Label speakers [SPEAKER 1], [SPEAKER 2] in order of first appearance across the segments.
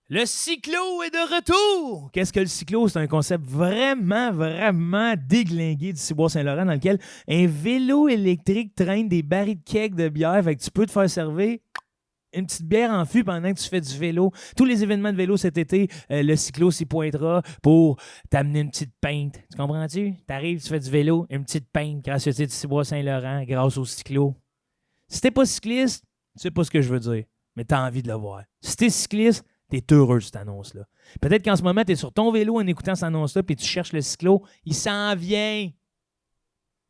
[SPEAKER 1] Le cyclo est de retour! Qu'est-ce que le cyclo? C'est un concept vraiment, vraiment déglingué du Ciboire-Saint-Laurent dans lequel un vélo électrique traîne des barils de cake de bière. Fait que tu peux te faire servir une petite bière en fût pendant que tu fais du vélo. Tous les événements de vélo cet été, le cyclo s'y pointera pour t'amener une petite pinte. Tu comprends-tu? T'arrives, tu fais du vélo, une petite pinte grâce au du Ciboire-Saint-Laurent, grâce au cyclo. Si t'es pas cycliste, tu sais pas ce que je veux dire, mais t'as envie de le voir. Si t'es cycliste, t'es heureux de cette annonce-là. Peut-être qu'en ce moment, t'es sur ton vélo en écoutant cette annonce-là puis tu cherches le cyclo. Il s'en vient.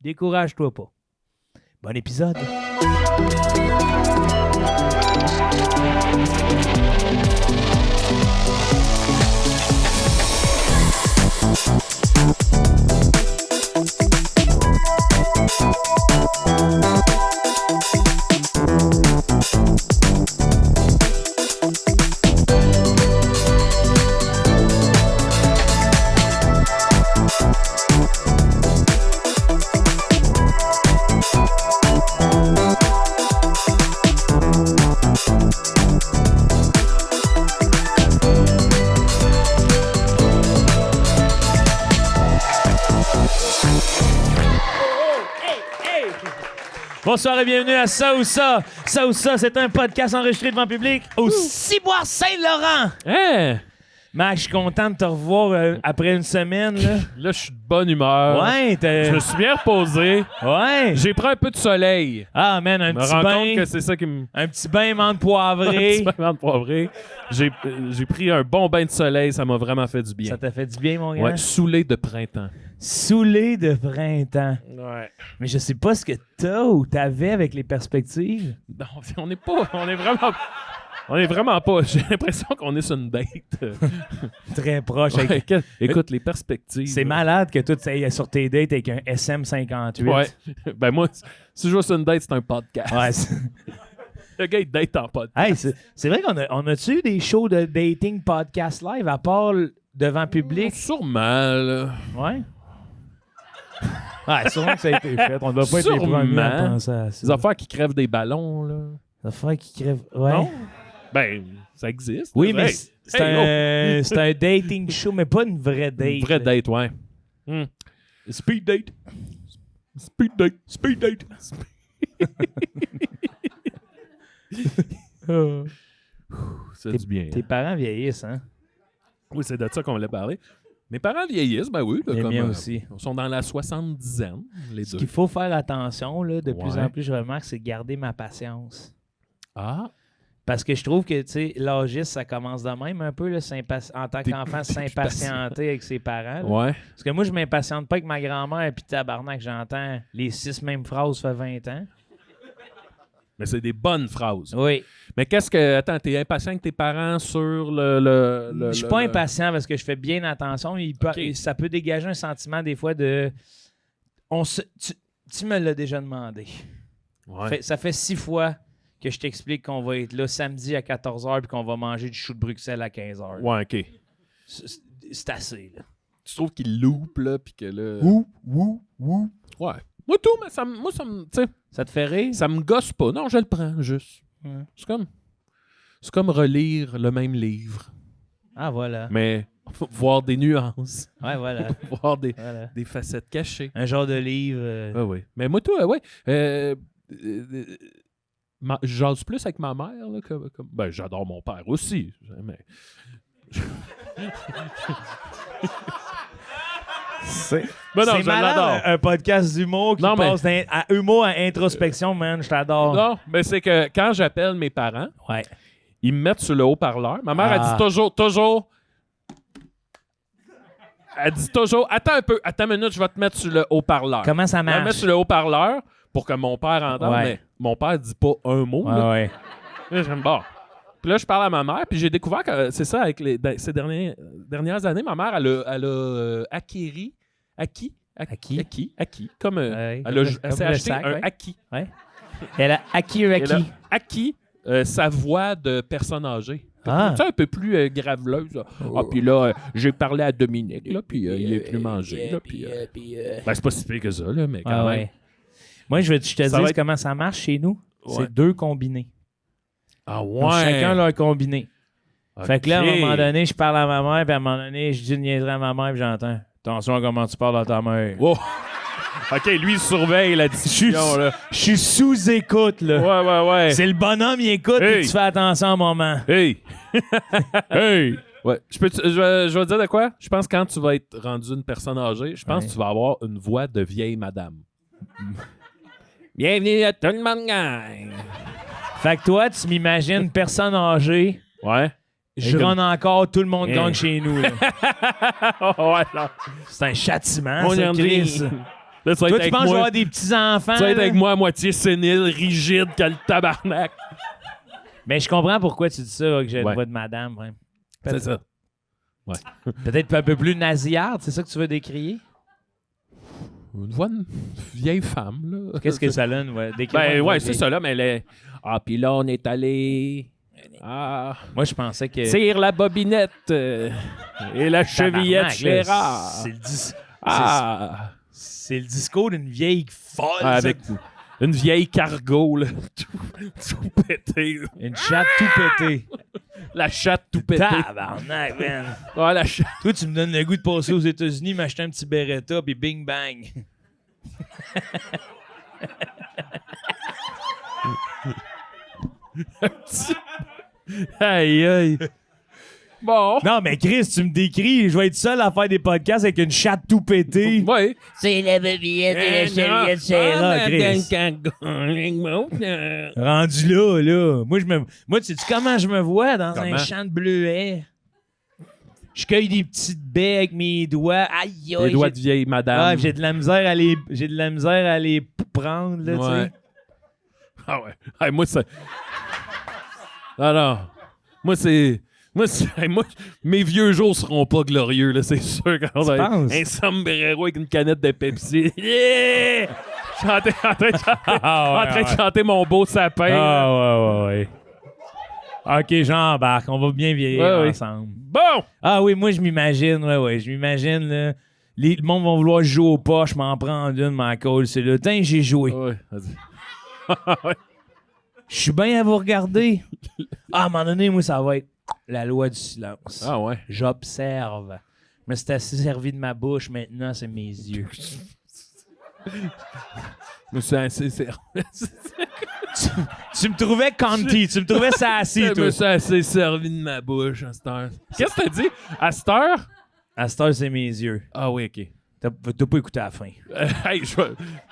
[SPEAKER 1] Décourage-toi pas. Bon épisode. Bonsoir et bienvenue à Ça ou Ça. Ça ou Ça, c'est un podcast enregistré devant public au Ciboire-Saint-Laurent.
[SPEAKER 2] Hein?
[SPEAKER 1] Max, je suis content de te revoir après une semaine.
[SPEAKER 2] Là, je suis de bonne humeur.
[SPEAKER 1] Ouais,
[SPEAKER 2] Je me suis bien reposé.
[SPEAKER 1] Ouais.
[SPEAKER 2] J'ai pris un peu de soleil.
[SPEAKER 1] Ah, man, un
[SPEAKER 2] Je me
[SPEAKER 1] petit
[SPEAKER 2] rends
[SPEAKER 1] bain.
[SPEAKER 2] compte que c'est ça qui me...
[SPEAKER 1] Un petit bain menthe
[SPEAKER 2] Un
[SPEAKER 1] poivrée.
[SPEAKER 2] petit bain de poivré. J'ai pris un bon bain de soleil. Ça m'a vraiment fait du bien.
[SPEAKER 1] Ça t'a fait du bien, mon gars?
[SPEAKER 2] Ouais, saoulé de printemps.
[SPEAKER 1] Saoulé de printemps.
[SPEAKER 2] Ouais.
[SPEAKER 1] Mais je sais pas ce que t'as ou t'avais avec les perspectives.
[SPEAKER 2] Non, on n'est pas... On est vraiment pas... J'ai l'impression qu'on est sur une date.
[SPEAKER 1] Très proche.
[SPEAKER 2] Ouais, écoute, les perspectives...
[SPEAKER 1] C'est malade que toi, tu ailles sur tes dates avec un SM58.
[SPEAKER 2] Ouais. Ben moi, si je vois sur une date, c'est un podcast.
[SPEAKER 1] Ouais.
[SPEAKER 2] Le gars, il date en podcast.
[SPEAKER 1] Hey, c'est vrai qu'on a-tu eu des shows de dating podcast live à part devant public?
[SPEAKER 2] Sûrement, là.
[SPEAKER 1] Ouais. Ouais, sûrement que ça a été fait. On ne doit pas être les premiers à penser à ça.
[SPEAKER 2] Des affaires qui crèvent des ballons, là.
[SPEAKER 1] Des affaires qui crèvent. Ouais.
[SPEAKER 2] Non? Ben, ça existe.
[SPEAKER 1] Oui,
[SPEAKER 2] là.
[SPEAKER 1] mais c'est un dating show, mais pas une vraie date.
[SPEAKER 2] Une vraie date, ouais.
[SPEAKER 1] Speed date.
[SPEAKER 2] Speed date.
[SPEAKER 1] Speed date.
[SPEAKER 2] C'est du bien.
[SPEAKER 1] Tes parents vieillissent, hein?
[SPEAKER 2] Oui, c'est de ça qu'on voulait parler. Mes parents vieillissent, ben oui. Là,
[SPEAKER 1] Les
[SPEAKER 2] comme,
[SPEAKER 1] miens aussi.
[SPEAKER 2] Ils sont dans la 70aine, les
[SPEAKER 1] Ce
[SPEAKER 2] deux.
[SPEAKER 1] qu'il faut faire attention, là, de plus
[SPEAKER 2] Ouais.
[SPEAKER 1] en plus, je remarque, c'est de garder ma patience.
[SPEAKER 2] Ah!
[SPEAKER 1] Parce que je trouve que, tu sais, l'âgisme, ça commence de même un peu, là, en tant
[SPEAKER 2] T'es
[SPEAKER 1] qu'enfant,
[SPEAKER 2] plus
[SPEAKER 1] s'impatienter avec ses parents. là.
[SPEAKER 2] Ouais.
[SPEAKER 1] Parce que moi, je m'impatiente pas avec ma grand-mère, puis tabarnak, j'entends les 6 mêmes phrases, ça fait 20 ans.
[SPEAKER 2] Mais c'est des bonnes phrases.
[SPEAKER 1] Oui.
[SPEAKER 2] Mais qu'est-ce que... Attends, t'es impatient avec tes parents sur le
[SPEAKER 1] Je suis pas impatient parce que je fais bien attention.
[SPEAKER 2] Ok.
[SPEAKER 1] Ça peut dégager un sentiment, des fois, de... Tu me l'as déjà demandé.
[SPEAKER 2] Ouais.
[SPEAKER 1] Ça fait 6 fois que je t'explique qu'on va être là samedi à 14h puis qu'on va manger du chou de Bruxelles à 15h.
[SPEAKER 2] Ouais, OK.
[SPEAKER 1] C'est assez, là.
[SPEAKER 2] Tu trouves qu'il loupe, là, puis que là...
[SPEAKER 1] Ouh.
[SPEAKER 2] Ouais. Moi, tout, mais ça me... Tu sais,
[SPEAKER 1] Ça te fait rire?
[SPEAKER 2] ça me gosse pas. Non, je le prends, juste.
[SPEAKER 1] Ouais.
[SPEAKER 2] C'est comme relire le même livre.
[SPEAKER 1] Ah, voilà.
[SPEAKER 2] Mais voir des nuances.
[SPEAKER 1] Ouais, voilà.
[SPEAKER 2] Voir des
[SPEAKER 1] Voilà.
[SPEAKER 2] facettes cachées.
[SPEAKER 1] Un genre de livre...
[SPEAKER 2] Ah oui. Mais moi, tout, ouais. J'ose plus avec ma mère. Là, ben, j'adore mon père aussi. Mais...
[SPEAKER 1] C'est
[SPEAKER 2] Ben non,
[SPEAKER 1] c'est
[SPEAKER 2] je
[SPEAKER 1] malade,
[SPEAKER 2] l'adore.
[SPEAKER 1] un podcast d'humour qui
[SPEAKER 2] Non, mais-
[SPEAKER 1] passe à humour à introspection, man. Je t'adore.
[SPEAKER 2] Non, mais c'est que quand j'appelle mes parents,
[SPEAKER 1] Ouais.
[SPEAKER 2] ils me mettent sur le haut-parleur. Ma mère, elle
[SPEAKER 1] Ah.
[SPEAKER 2] dit toujours... Elle dit toujours... Attends une minute, je vais te mettre sur le haut-parleur.
[SPEAKER 1] Comment ça
[SPEAKER 2] Elle me met
[SPEAKER 1] marche?
[SPEAKER 2] sur le haut-parleur pour que mon père entende,
[SPEAKER 1] Ouais.
[SPEAKER 2] mais mon père dit pas un mot.
[SPEAKER 1] Ouais,
[SPEAKER 2] Là.
[SPEAKER 1] ouais.
[SPEAKER 2] Là, j'aime pas. Puis là, je parle à ma mère, puis j'ai découvert que c'est ça, avec ces dernières années, ma mère, elle a acquis, comme
[SPEAKER 1] Ouais,
[SPEAKER 2] elle
[SPEAKER 1] comme
[SPEAKER 2] s'est
[SPEAKER 1] le
[SPEAKER 2] acheté
[SPEAKER 1] sac,
[SPEAKER 2] un
[SPEAKER 1] ouais.
[SPEAKER 2] acquis.
[SPEAKER 1] Elle a acquis un
[SPEAKER 2] Elle a
[SPEAKER 1] acquis.
[SPEAKER 2] acquis sa voix de personne âgée.
[SPEAKER 1] Ah.
[SPEAKER 2] Tu sais, un peu plus graveleuse. Là. Ah, puis là, j'ai parlé à Dominique, là, puis il est venu manger. Là, puis, ben, c'est pas si pire que ça, là, mais quand même.
[SPEAKER 1] Ouais. Moi, je te
[SPEAKER 2] Ça va
[SPEAKER 1] dis
[SPEAKER 2] être-
[SPEAKER 1] comment ça marche chez nous.
[SPEAKER 2] Ouais.
[SPEAKER 1] C'est 2 combinés.
[SPEAKER 2] Ah
[SPEAKER 1] Donc,
[SPEAKER 2] ouais.
[SPEAKER 1] chacun leur combiné. Fait que là, à un moment donné, je parle à ma mère, puis à un moment donné, je dis une niaiserie à ma mère, puis j'entends. Attention à comment tu parles à ta mère.
[SPEAKER 2] Wow. OK, lui, il surveille la discussion, là.
[SPEAKER 1] Je suis sous-écoute, là.
[SPEAKER 2] Ouais.
[SPEAKER 1] C'est le bonhomme, il écoute, et tu fais attention au moment.
[SPEAKER 2] Hey! Hey! Ouais. Je vais te dire de quoi? Je pense que quand tu vas être rendu une personne âgée, je pense que tu vas avoir une voix de vieille madame. Bienvenue à tout le monde, gang!
[SPEAKER 1] Fait que toi, tu m'imagines personne âgée.
[SPEAKER 2] Ouais.
[SPEAKER 1] Je run encore, tout le monde gagne chez nous. Là.
[SPEAKER 2] Ouais, là.
[SPEAKER 1] C'est un châtiment,
[SPEAKER 2] On
[SPEAKER 1] ça,
[SPEAKER 2] en
[SPEAKER 1] Chris.
[SPEAKER 2] rit. Là, tu vas
[SPEAKER 1] Toi,
[SPEAKER 2] être
[SPEAKER 1] tu
[SPEAKER 2] avec
[SPEAKER 1] penses que je vais
[SPEAKER 2] moi.
[SPEAKER 1] avoir des petits-enfants?
[SPEAKER 2] Tu vas être
[SPEAKER 1] là?
[SPEAKER 2] avec moi à moitié sénile, rigide, que le tabarnak.
[SPEAKER 1] Mais je comprends pourquoi tu dis ça, que j'ai une
[SPEAKER 2] Ouais.
[SPEAKER 1] voix de madame. Ouais.
[SPEAKER 2] C'est ça.
[SPEAKER 1] Peut-être un peu plus nasillarde, c'est ça que tu veux décrier?
[SPEAKER 2] Une voix de vieille femme, là.
[SPEAKER 1] Qu'est-ce que ça donne? Ouais,
[SPEAKER 2] Ben ouais, c'est ça, là, mais elle est... Ah, puis là, on est allé... Ah...
[SPEAKER 1] Moi, je pensais que...
[SPEAKER 2] Tire la bobinette et la chevillette
[SPEAKER 1] Tabarnak, là,
[SPEAKER 2] Gérard.
[SPEAKER 1] C'est le discours d'une vieille folle.
[SPEAKER 2] Ah,
[SPEAKER 1] ça.
[SPEAKER 2] avec une vieille cargo, là. tout pété.
[SPEAKER 1] Une chatte tout pétée.
[SPEAKER 2] La chatte tout pété.
[SPEAKER 1] Tabarnak, man.
[SPEAKER 2] Ah, la chatte.
[SPEAKER 1] Toi, tu me donnes le goût de passer aux États-Unis, m'acheter un petit Beretta, puis bing bang.
[SPEAKER 2] Aïe, aïe. Bon.
[SPEAKER 1] Non, mais Chris, tu me décris, je vais être seul à faire des podcasts avec une chatte tout pétée.
[SPEAKER 2] Ouais.
[SPEAKER 3] C'est la bobillette et la serviette
[SPEAKER 1] Ah, Chris. Rendu là. Moi, tu sais comment je me vois dans
[SPEAKER 2] Comment?
[SPEAKER 1] un champ de bleuets? Je cueille des petites baies avec mes doigts. Aïe,
[SPEAKER 2] Les
[SPEAKER 1] aïe.
[SPEAKER 2] doigts de vieille madame.
[SPEAKER 1] Ah, j'ai de la misère à les prendre, là, tu
[SPEAKER 2] Ouais.
[SPEAKER 1] sais.
[SPEAKER 2] Ah ouais. Hey, moi, ça... Non. Moi, c'est... Moi, mes vieux jours seront pas glorieux, là, c'est sûr. Quand on a
[SPEAKER 1] penses?
[SPEAKER 2] un sombrero avec une canette de Pepsi. Yeah! En train de chanter mon beau sapin. là.
[SPEAKER 1] Ah, ouais. OK, j'embarque. On va bien vieillir
[SPEAKER 2] Ouais.
[SPEAKER 1] ensemble.
[SPEAKER 2] Bon!
[SPEAKER 1] Ah oui, moi, je m'imagine, je m'imagine, là. Le monde va vouloir jouer aux poches, m'en prendre une, ma colle, c'est là. Tiens, j'ai joué.
[SPEAKER 2] Ouais, vas-y.
[SPEAKER 1] Je suis bien à vous regarder. Ah, à un moment donné, moi, ça va être la loi du silence.
[SPEAKER 2] Ah ouais.
[SPEAKER 1] J'observe. Mais c'est assez servi de ma bouche, maintenant, c'est mes yeux.
[SPEAKER 2] Mais c'est assez servi.
[SPEAKER 1] Tu me trouvais canty, tu me trouvais sassy,
[SPEAKER 2] Je
[SPEAKER 1] toi.
[SPEAKER 2] me suis assez servi de ma bouche à cette heure. Qu'est-ce que t'as dit? À cette heure?
[SPEAKER 1] À cette heure, c'est mes yeux.
[SPEAKER 2] Ah oui, OK.
[SPEAKER 1] T'as pas écouté à la fin.
[SPEAKER 2] Hey,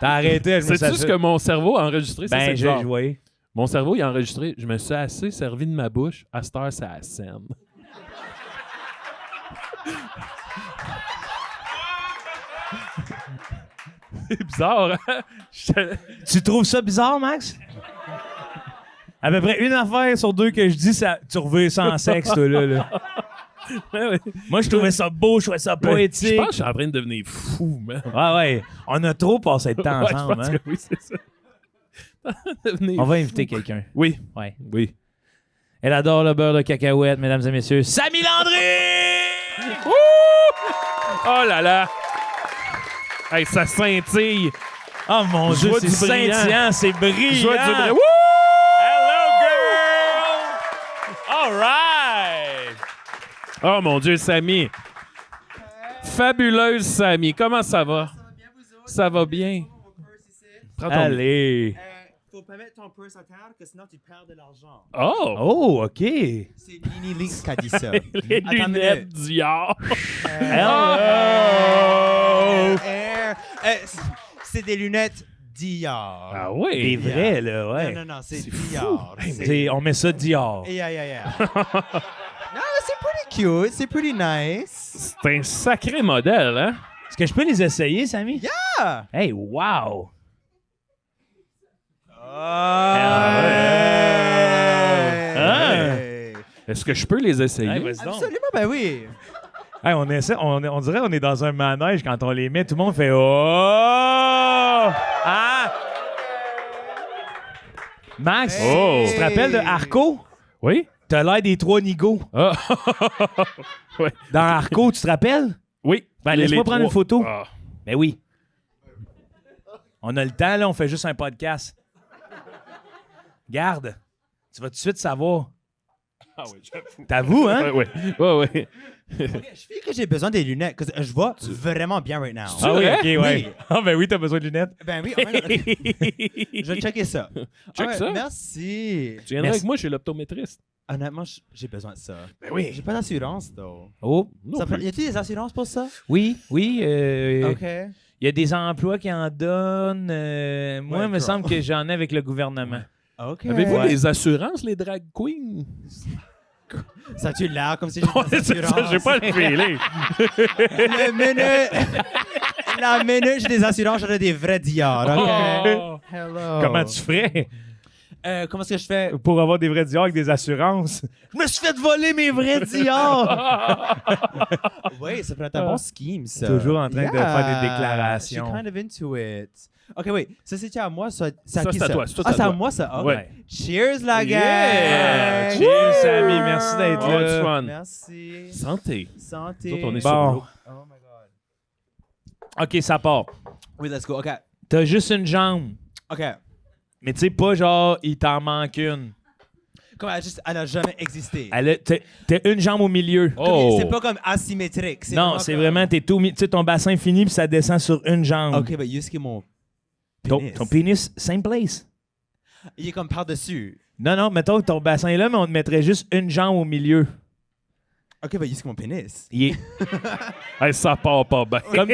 [SPEAKER 1] T'as arrêté.
[SPEAKER 2] sais-tu ce que mon cerveau a enregistré? Ça,
[SPEAKER 1] Ben,
[SPEAKER 2] c'est
[SPEAKER 1] j'ai
[SPEAKER 2] bizarre.
[SPEAKER 1] joué.
[SPEAKER 2] Mon cerveau, il a enregistré. Je me suis assez servi de ma bouche. À cette heure, c'est à la scène. C'est bizarre, hein?
[SPEAKER 1] Tu trouves ça bizarre, Max? À peu près une affaire sur deux que je dis, ça, tu reviens sans sexe, toi, là.
[SPEAKER 2] Ouais.
[SPEAKER 1] Moi, je trouvais ça beau, je trouvais ça
[SPEAKER 2] Je
[SPEAKER 1] poétique.
[SPEAKER 2] pense que je suis en train de devenir fou, man.
[SPEAKER 1] Ouais. On a trop passé de temps
[SPEAKER 2] Ouais, je
[SPEAKER 1] ensemble,
[SPEAKER 2] pense
[SPEAKER 1] hein?
[SPEAKER 2] que oui, c'est ça. Devenir
[SPEAKER 1] On va
[SPEAKER 2] fou.
[SPEAKER 1] inviter quelqu'un.
[SPEAKER 2] Oui,
[SPEAKER 1] Ouais.
[SPEAKER 2] oui.
[SPEAKER 1] Elle adore le beurre de cacahuète, mesdames et messieurs. Samy Landry!
[SPEAKER 2] Ouh! Oh là là! Hey, ça scintille!
[SPEAKER 1] Oh mon
[SPEAKER 2] Je
[SPEAKER 1] Dieu,
[SPEAKER 2] vois
[SPEAKER 1] c'est
[SPEAKER 2] du brillant.
[SPEAKER 1] scintillant, c'est
[SPEAKER 2] Je
[SPEAKER 1] brillant.
[SPEAKER 2] vois du brillant. Wouh!
[SPEAKER 1] Hello, girl! All right!
[SPEAKER 2] Oh mon Dieu, Samy! Fabuleuse Samy, comment ça va? Ça va bien? Prends ton...
[SPEAKER 1] Allez!
[SPEAKER 4] Faut pas mettre ton purse à terre, que sinon tu perds de l'argent.
[SPEAKER 2] Oh!
[SPEAKER 1] Oh, OK.
[SPEAKER 4] C'est Nini Lynx qui a dit ça.
[SPEAKER 2] Les lunettes Dior!
[SPEAKER 1] Hello!
[SPEAKER 4] C'est des lunettes Dior.
[SPEAKER 2] Ah oui!
[SPEAKER 1] C'est vrai, là, ouais.
[SPEAKER 4] Non, c'est Dior.
[SPEAKER 1] On met ça Dior.
[SPEAKER 4] Yeah. Non, c'est pretty cute, c'est pretty nice.
[SPEAKER 2] C'est un sacré modèle, hein?
[SPEAKER 1] Est-ce que je peux les essayer, Samy?
[SPEAKER 4] Ah!
[SPEAKER 1] Hey, wow!
[SPEAKER 4] Hey.
[SPEAKER 2] Est-ce que je peux les essayer?
[SPEAKER 1] Hey, vas-y donc.
[SPEAKER 4] Absolument, ben oui.
[SPEAKER 1] Hey, on dirait qu'on est dans un manège quand on les met. Tout le monde fait « Oh! » Ah! Max,
[SPEAKER 2] Oh!
[SPEAKER 1] tu te rappelles de Arco?
[SPEAKER 2] Oui?
[SPEAKER 1] T'as l'air des trois nigauds.
[SPEAKER 2] Ah! Ouais.
[SPEAKER 1] Dans Arco, tu te rappelles?
[SPEAKER 2] Oui.
[SPEAKER 1] Ben,
[SPEAKER 2] Les
[SPEAKER 1] laisse-moi prendre une
[SPEAKER 2] trois.
[SPEAKER 1] photo.
[SPEAKER 2] Ah.
[SPEAKER 1] Ben oui. On a le temps, là, on fait juste un podcast. Garde, tu vas tout de suite savoir.
[SPEAKER 2] Ah oui, j'avoue.
[SPEAKER 1] T'avoues, hein?
[SPEAKER 2] Ouais, ouais.
[SPEAKER 4] Je fais que j'ai besoin des lunettes, parce que je vois vraiment bien right now.
[SPEAKER 2] Ah oui,
[SPEAKER 1] ok, ouais.
[SPEAKER 4] Oui.
[SPEAKER 1] Ah, ben oui, t'as besoin de lunettes.
[SPEAKER 4] Ben oui, oh my God. Je vais checker ça.
[SPEAKER 2] Check ça.
[SPEAKER 4] Merci.
[SPEAKER 2] Tu viendrais
[SPEAKER 1] Merci.
[SPEAKER 2] avec moi chez l'optométriste.
[SPEAKER 4] Honnêtement, j'ai besoin de ça.
[SPEAKER 1] Ben oui.
[SPEAKER 4] J'ai pas d'assurance, though.
[SPEAKER 1] Oh,
[SPEAKER 2] Non
[SPEAKER 4] Ça
[SPEAKER 2] plus.
[SPEAKER 4] prend- Y a-t-il des assurances pour ça?
[SPEAKER 1] oui.
[SPEAKER 4] OK.
[SPEAKER 1] Il y a des emplois qui en donnent. Moi,
[SPEAKER 4] Ouais,
[SPEAKER 1] il me
[SPEAKER 4] girl.
[SPEAKER 1] semble que j'en ai avec le gouvernement.
[SPEAKER 4] OK.
[SPEAKER 2] Avez-vous
[SPEAKER 1] Ouais.
[SPEAKER 2] les assurances, les drag queens?
[SPEAKER 4] Ça a-tu l'air comme si j'ai
[SPEAKER 2] Ouais,
[SPEAKER 4] des
[SPEAKER 2] c'est ça,
[SPEAKER 4] assurances?
[SPEAKER 2] j'ai pas le feeling.
[SPEAKER 4] Le minute... La minute j'ai des assurances, j'aurais des vrais diards, OK?
[SPEAKER 2] Oh.
[SPEAKER 4] Hello.
[SPEAKER 1] Comment tu ferais
[SPEAKER 4] Comment est-ce que je fais?
[SPEAKER 1] pour avoir des vrais diards avec des assurances? Je me suis fait voler mes vrais diards!
[SPEAKER 4] Oui, ça pourrait être un bon scheme, ça.
[SPEAKER 1] Toujours en train de faire des déclarations.
[SPEAKER 4] Je suis kind of into it. OK, oui. Ça, c'est à moi, ça. C'est à
[SPEAKER 2] Ça,
[SPEAKER 4] qui,
[SPEAKER 2] c'est à
[SPEAKER 4] ça?
[SPEAKER 2] toi, c'est tout
[SPEAKER 4] Ah,
[SPEAKER 2] à
[SPEAKER 4] c'est à
[SPEAKER 2] toi.
[SPEAKER 4] moi, ça? OK.
[SPEAKER 2] Ouais.
[SPEAKER 4] Cheers, la gang!
[SPEAKER 2] Yeah!
[SPEAKER 1] Cheers, Sammy. Merci d'être
[SPEAKER 2] Oh,
[SPEAKER 1] là.
[SPEAKER 2] du fun.
[SPEAKER 4] Merci.
[SPEAKER 2] Santé.
[SPEAKER 4] Santé.
[SPEAKER 2] Nous autres, on est
[SPEAKER 1] Bon.
[SPEAKER 2] sur l'eau.
[SPEAKER 4] Oh my God.
[SPEAKER 1] OK, ça part.
[SPEAKER 4] Oui, let's go. OK.
[SPEAKER 1] T'as juste une jambe.
[SPEAKER 4] OK.
[SPEAKER 1] Mais tu sais, pas genre, il t'en manque une.
[SPEAKER 4] Comme elle a jamais existé.
[SPEAKER 1] T'as une jambe au milieu.
[SPEAKER 2] Oh.
[SPEAKER 4] C'est pas comme asymétrique.
[SPEAKER 1] Non, c'est
[SPEAKER 4] comme-
[SPEAKER 1] vraiment, t'es tout. Tu sais, ton bassin fini puis ça descend sur une jambe.
[SPEAKER 4] OK, mais jusqu'à mon
[SPEAKER 1] Ton,
[SPEAKER 4] pénis.
[SPEAKER 1] ton pénis, same place.
[SPEAKER 4] Il est comme par-dessus.
[SPEAKER 1] Non, mettons que ton bassin est là, mais on te mettrait juste une jambe au milieu.
[SPEAKER 4] OK, mais jusqu'à mon pénis.
[SPEAKER 1] Il est
[SPEAKER 2] Hey, ça part pas bien.
[SPEAKER 1] comme.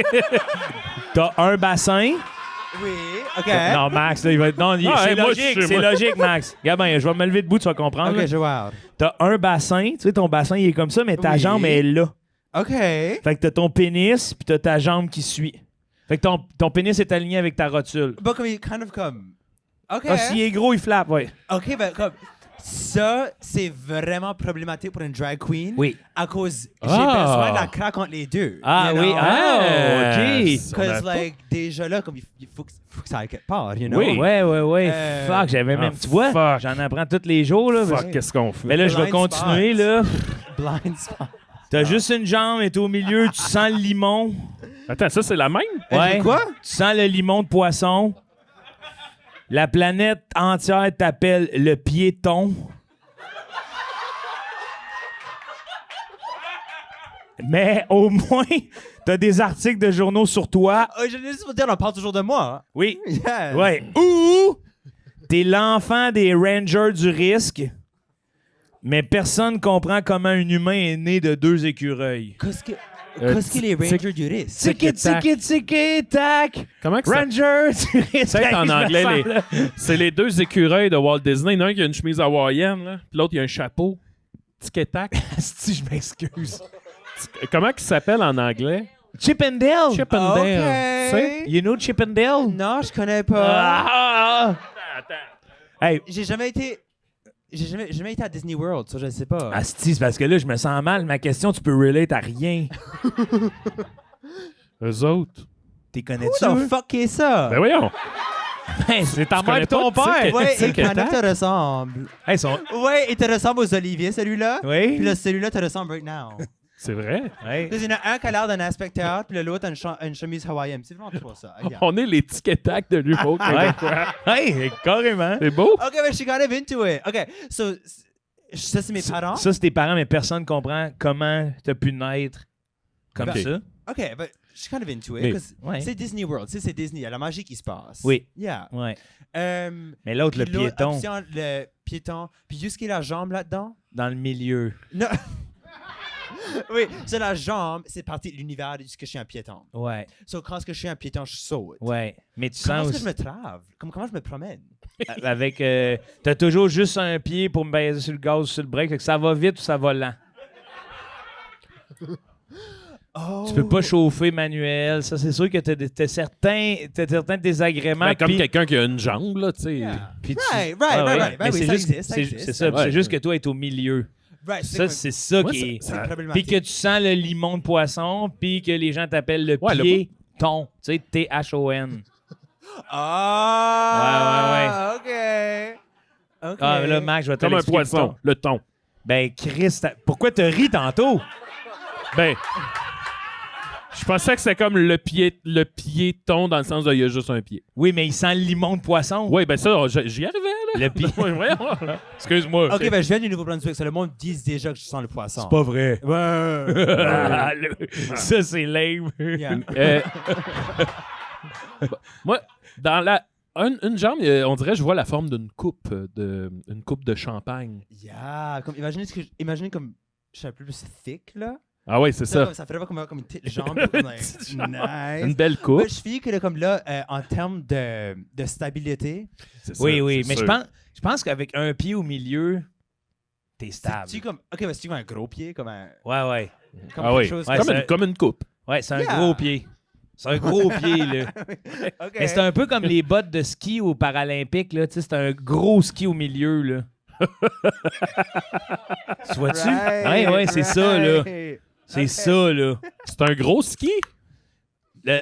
[SPEAKER 1] T'as un bassin.
[SPEAKER 4] Oui, OK.
[SPEAKER 1] Non, Max, là, il va être. Non,
[SPEAKER 2] Ah,
[SPEAKER 1] c'est
[SPEAKER 2] hey, moi,
[SPEAKER 1] logique,
[SPEAKER 2] je sais,
[SPEAKER 1] c'est
[SPEAKER 2] moi.
[SPEAKER 1] logique, Max. Gabin, je vais me lever debout, tu vas comprendre.
[SPEAKER 4] OK,
[SPEAKER 1] là.
[SPEAKER 4] je vois.
[SPEAKER 1] T'as un bassin, tu sais, ton bassin, il est comme ça, mais ta
[SPEAKER 4] Oui.
[SPEAKER 1] jambe est là.
[SPEAKER 4] OK.
[SPEAKER 1] Fait que t'as ton pénis, puis t'as ta jambe qui suit. Fait que ton pénis est aligné avec ta rotule.
[SPEAKER 4] But comme il est kind of comme... OK.
[SPEAKER 1] Ah, s'il est gros, il flappe, ouais.
[SPEAKER 4] OK, ben comme... Ça, c'est vraiment problématique pour une drag queen.
[SPEAKER 1] Oui.
[SPEAKER 4] À cause...
[SPEAKER 2] Ah.
[SPEAKER 4] J'ai besoin de la craque entre les deux.
[SPEAKER 1] Ah
[SPEAKER 4] you
[SPEAKER 1] oui,
[SPEAKER 4] know?
[SPEAKER 1] ah, OK.
[SPEAKER 4] Because, like, déjà là, comme il faut que ça aille quelque part, you know?
[SPEAKER 2] Oui.
[SPEAKER 1] Ouais.
[SPEAKER 4] Ah,
[SPEAKER 1] Fuck, j'avais même. Tu vois,
[SPEAKER 2] fuck.
[SPEAKER 1] j'en apprends tous les jours, là.
[SPEAKER 2] Fuck, qu'est-ce qu'on fait?
[SPEAKER 1] Mais là, je vais
[SPEAKER 4] Blind
[SPEAKER 1] continuer,
[SPEAKER 4] spot.
[SPEAKER 1] là.
[SPEAKER 4] Blind spot.
[SPEAKER 1] T'as juste une jambe, et t'es au milieu, tu sens le limon.
[SPEAKER 2] Attends, ça, c'est la même?
[SPEAKER 1] Ouais.
[SPEAKER 4] Quoi?
[SPEAKER 1] Tu sens le limon de poisson. La planète entière t'appelle le piéton. Mais au moins, t'as des articles de journaux sur toi.
[SPEAKER 4] Je voulais juste vous dire, on parle toujours de moi.
[SPEAKER 1] Oui.
[SPEAKER 4] Yes.
[SPEAKER 1] Ouais. Ou t'es l'enfant des Rangers du risque, mais personne comprend comment un humain est né de deux écureuils.
[SPEAKER 4] Qu'est-ce que les Rangers du risque?
[SPEAKER 1] Tiki, tac.
[SPEAKER 2] Comment que ça?
[SPEAKER 1] Rangers du risque.
[SPEAKER 2] Peut-être en
[SPEAKER 1] Je me
[SPEAKER 2] anglais,
[SPEAKER 1] sens, là.
[SPEAKER 2] c'est les deux écureuils de Walt Disney. Il y en a un qui a une chemise hawaïenne, là, puis l'autre, il a un chapeau. Tic et tac.
[SPEAKER 1] Asti, je m'excuse.
[SPEAKER 2] Comment il s'appelle en anglais?
[SPEAKER 1] Chip and Dale.
[SPEAKER 2] Chip and Dale.
[SPEAKER 4] OK.
[SPEAKER 2] Tu sais?
[SPEAKER 1] You know Chip and Dale?
[SPEAKER 4] Non, je connais pas.
[SPEAKER 1] Ah! Hey,
[SPEAKER 4] J'ai jamais été à Disney World, ça je sais pas.
[SPEAKER 1] Asti, c'est parce que là, je me sens mal. Ma question, tu peux relate à rien.
[SPEAKER 2] Eux autres.
[SPEAKER 1] T'es
[SPEAKER 4] Who
[SPEAKER 1] connais-tu?
[SPEAKER 4] the fuck est ça?
[SPEAKER 2] Ben voyons.
[SPEAKER 1] Ben, c'est ta
[SPEAKER 2] Tu
[SPEAKER 1] mère
[SPEAKER 2] connais
[SPEAKER 1] et ton
[SPEAKER 2] pas
[SPEAKER 1] père.
[SPEAKER 4] Ouais,
[SPEAKER 2] Tic
[SPEAKER 4] il
[SPEAKER 2] et
[SPEAKER 4] kind of
[SPEAKER 2] tac.
[SPEAKER 4] te ressemble.
[SPEAKER 1] Hey, sont...
[SPEAKER 4] Ouais, il te ressemble aux Olivier, celui-là.
[SPEAKER 1] Oui?
[SPEAKER 4] Puis là, celui-là te ressemble right now.
[SPEAKER 2] C'est vrai.
[SPEAKER 1] Hey.
[SPEAKER 4] Il y en a un qui a l'air d'un inspecteur, puis l'autre a une chemise hawaïenne. C'est vraiment trop ça. Regarde.
[SPEAKER 2] On est les tic et tac de l'humour québécois.
[SPEAKER 1] Hey, carrément.
[SPEAKER 2] C'est beau?
[SPEAKER 4] OK, mais je suis kind of into it. OK, so, ça, c'est mes parents.
[SPEAKER 1] Ça, c'est tes parents, mais personne comprend comment t'as pu naître comme
[SPEAKER 2] Ok.
[SPEAKER 1] ça.
[SPEAKER 4] OK, but je suis kind of into it.
[SPEAKER 2] Mais-
[SPEAKER 4] 'cause
[SPEAKER 1] Ouais.
[SPEAKER 4] C'est Disney World. Tu sais, c'est Disney. Il y a la magie qui se passe.
[SPEAKER 1] Oui.
[SPEAKER 4] Yeah.
[SPEAKER 1] Ouais.
[SPEAKER 4] Euh,
[SPEAKER 1] Mais l'autre, le
[SPEAKER 4] puis l'autre
[SPEAKER 1] piéton,
[SPEAKER 4] option, le piéton. Puis jusqu'à la jambe là-dedans.
[SPEAKER 1] dans le milieu.
[SPEAKER 4] Non. Oui, c'est la jambe, c'est partie de l'univers de ce que je suis un piéton.
[SPEAKER 1] Ouais.
[SPEAKER 4] So, quand je suis un piéton, je saute.
[SPEAKER 1] Ouais. Mais tu
[SPEAKER 4] Comment
[SPEAKER 1] sens
[SPEAKER 4] est-ce que
[SPEAKER 1] aussi...
[SPEAKER 4] je me trave? Comment je me promène?
[SPEAKER 1] avec... t'as toujours juste un pied pour me baiser sur le gaz ou sur le break. Fait que ça va vite ou ça va lent.
[SPEAKER 4] Oh.
[SPEAKER 1] Tu peux pas chauffer manuel. Ça, c'est sûr que t'as certains désagréments.
[SPEAKER 2] Ben, comme
[SPEAKER 1] puis-
[SPEAKER 2] quelqu'un qui a une jambe, là, tu sais.
[SPEAKER 4] Yeah.
[SPEAKER 1] puis tu-
[SPEAKER 4] Right.
[SPEAKER 1] Ouais, ouais.
[SPEAKER 4] Ben
[SPEAKER 1] Mais
[SPEAKER 4] oui,
[SPEAKER 1] c'est
[SPEAKER 4] ça
[SPEAKER 1] juste,
[SPEAKER 4] existe, ça existe.
[SPEAKER 1] c'est ça.
[SPEAKER 2] Ouais.
[SPEAKER 1] C'est juste que toi, est au milieu.
[SPEAKER 4] Right,
[SPEAKER 1] Ça, c'est ça
[SPEAKER 2] Moi,
[SPEAKER 1] qui est...
[SPEAKER 4] c'est
[SPEAKER 1] Puis
[SPEAKER 4] problématique.
[SPEAKER 1] que tu sens le limon de poisson, puis que les gens t'appellent le
[SPEAKER 2] Ouais, le
[SPEAKER 1] pied-ton. Tu sais, T-H-O-N.
[SPEAKER 4] Ah! OK. OK.
[SPEAKER 1] Ah, là, Max, je vais te
[SPEAKER 2] Comme un
[SPEAKER 1] l'expliquer
[SPEAKER 2] poisson,
[SPEAKER 1] ton.
[SPEAKER 2] le thon.
[SPEAKER 1] Ben, Chris, pourquoi t'as ri tantôt?
[SPEAKER 2] Ben, je pensais que c'était comme le piéton dans le sens de il y a juste un pied.
[SPEAKER 1] Oui, mais il sent le limon de poisson.
[SPEAKER 2] Oui, ben ça, j'y arrivais, là.
[SPEAKER 1] Le pire.
[SPEAKER 2] Ouais, voyons. Excuse-moi.
[SPEAKER 4] Ok, ben je viens du Nouveau-Brunswick. Ça, le monde dit déjà que je sens le poisson.
[SPEAKER 1] C'est pas vrai.
[SPEAKER 4] Ouais.
[SPEAKER 1] Ah, ça, c'est lame.
[SPEAKER 4] Yeah.
[SPEAKER 2] Moi, dans une jambe, on dirait que je vois la forme d'une coupe de champagne.
[SPEAKER 4] Yeah. Comme, imaginez comme, je suis un peu plus thick, là.
[SPEAKER 2] Ah oui, c'est ça.
[SPEAKER 4] Ça fait vraiment comme une petite jambe. Comme, like, nice.
[SPEAKER 2] Une belle coupe.
[SPEAKER 4] Ouais, je finis que là, comme là, en termes de stabilité,
[SPEAKER 2] C'est ça,
[SPEAKER 1] Oui, oui,
[SPEAKER 2] c'est
[SPEAKER 1] mais
[SPEAKER 2] sûr.
[SPEAKER 1] je pense qu'avec un pied au milieu, t'es stable.
[SPEAKER 4] c'est-tu comme, ok, mais c'est comme un gros pied, comme un,
[SPEAKER 1] Ouais, ouais.
[SPEAKER 4] comme
[SPEAKER 2] Ah
[SPEAKER 4] quelque
[SPEAKER 2] oui,
[SPEAKER 4] chose.
[SPEAKER 1] Ouais,
[SPEAKER 2] comme,
[SPEAKER 1] c'est-
[SPEAKER 2] comme une coupe.
[SPEAKER 1] Ouais, c'est un
[SPEAKER 4] Yeah.
[SPEAKER 1] gros pied. C'est un gros pied, là.
[SPEAKER 4] Ok.
[SPEAKER 1] Mais c'est un peu comme les bottes de ski aux Paralympiques, là. Tu sais, c'est un gros ski au milieu, là. Tu vois-tu?
[SPEAKER 4] Right,
[SPEAKER 1] Ouais, c'est ça, là.
[SPEAKER 4] right.
[SPEAKER 1] C'est
[SPEAKER 4] Ok.
[SPEAKER 1] ça, là.
[SPEAKER 2] C'est un gros ski?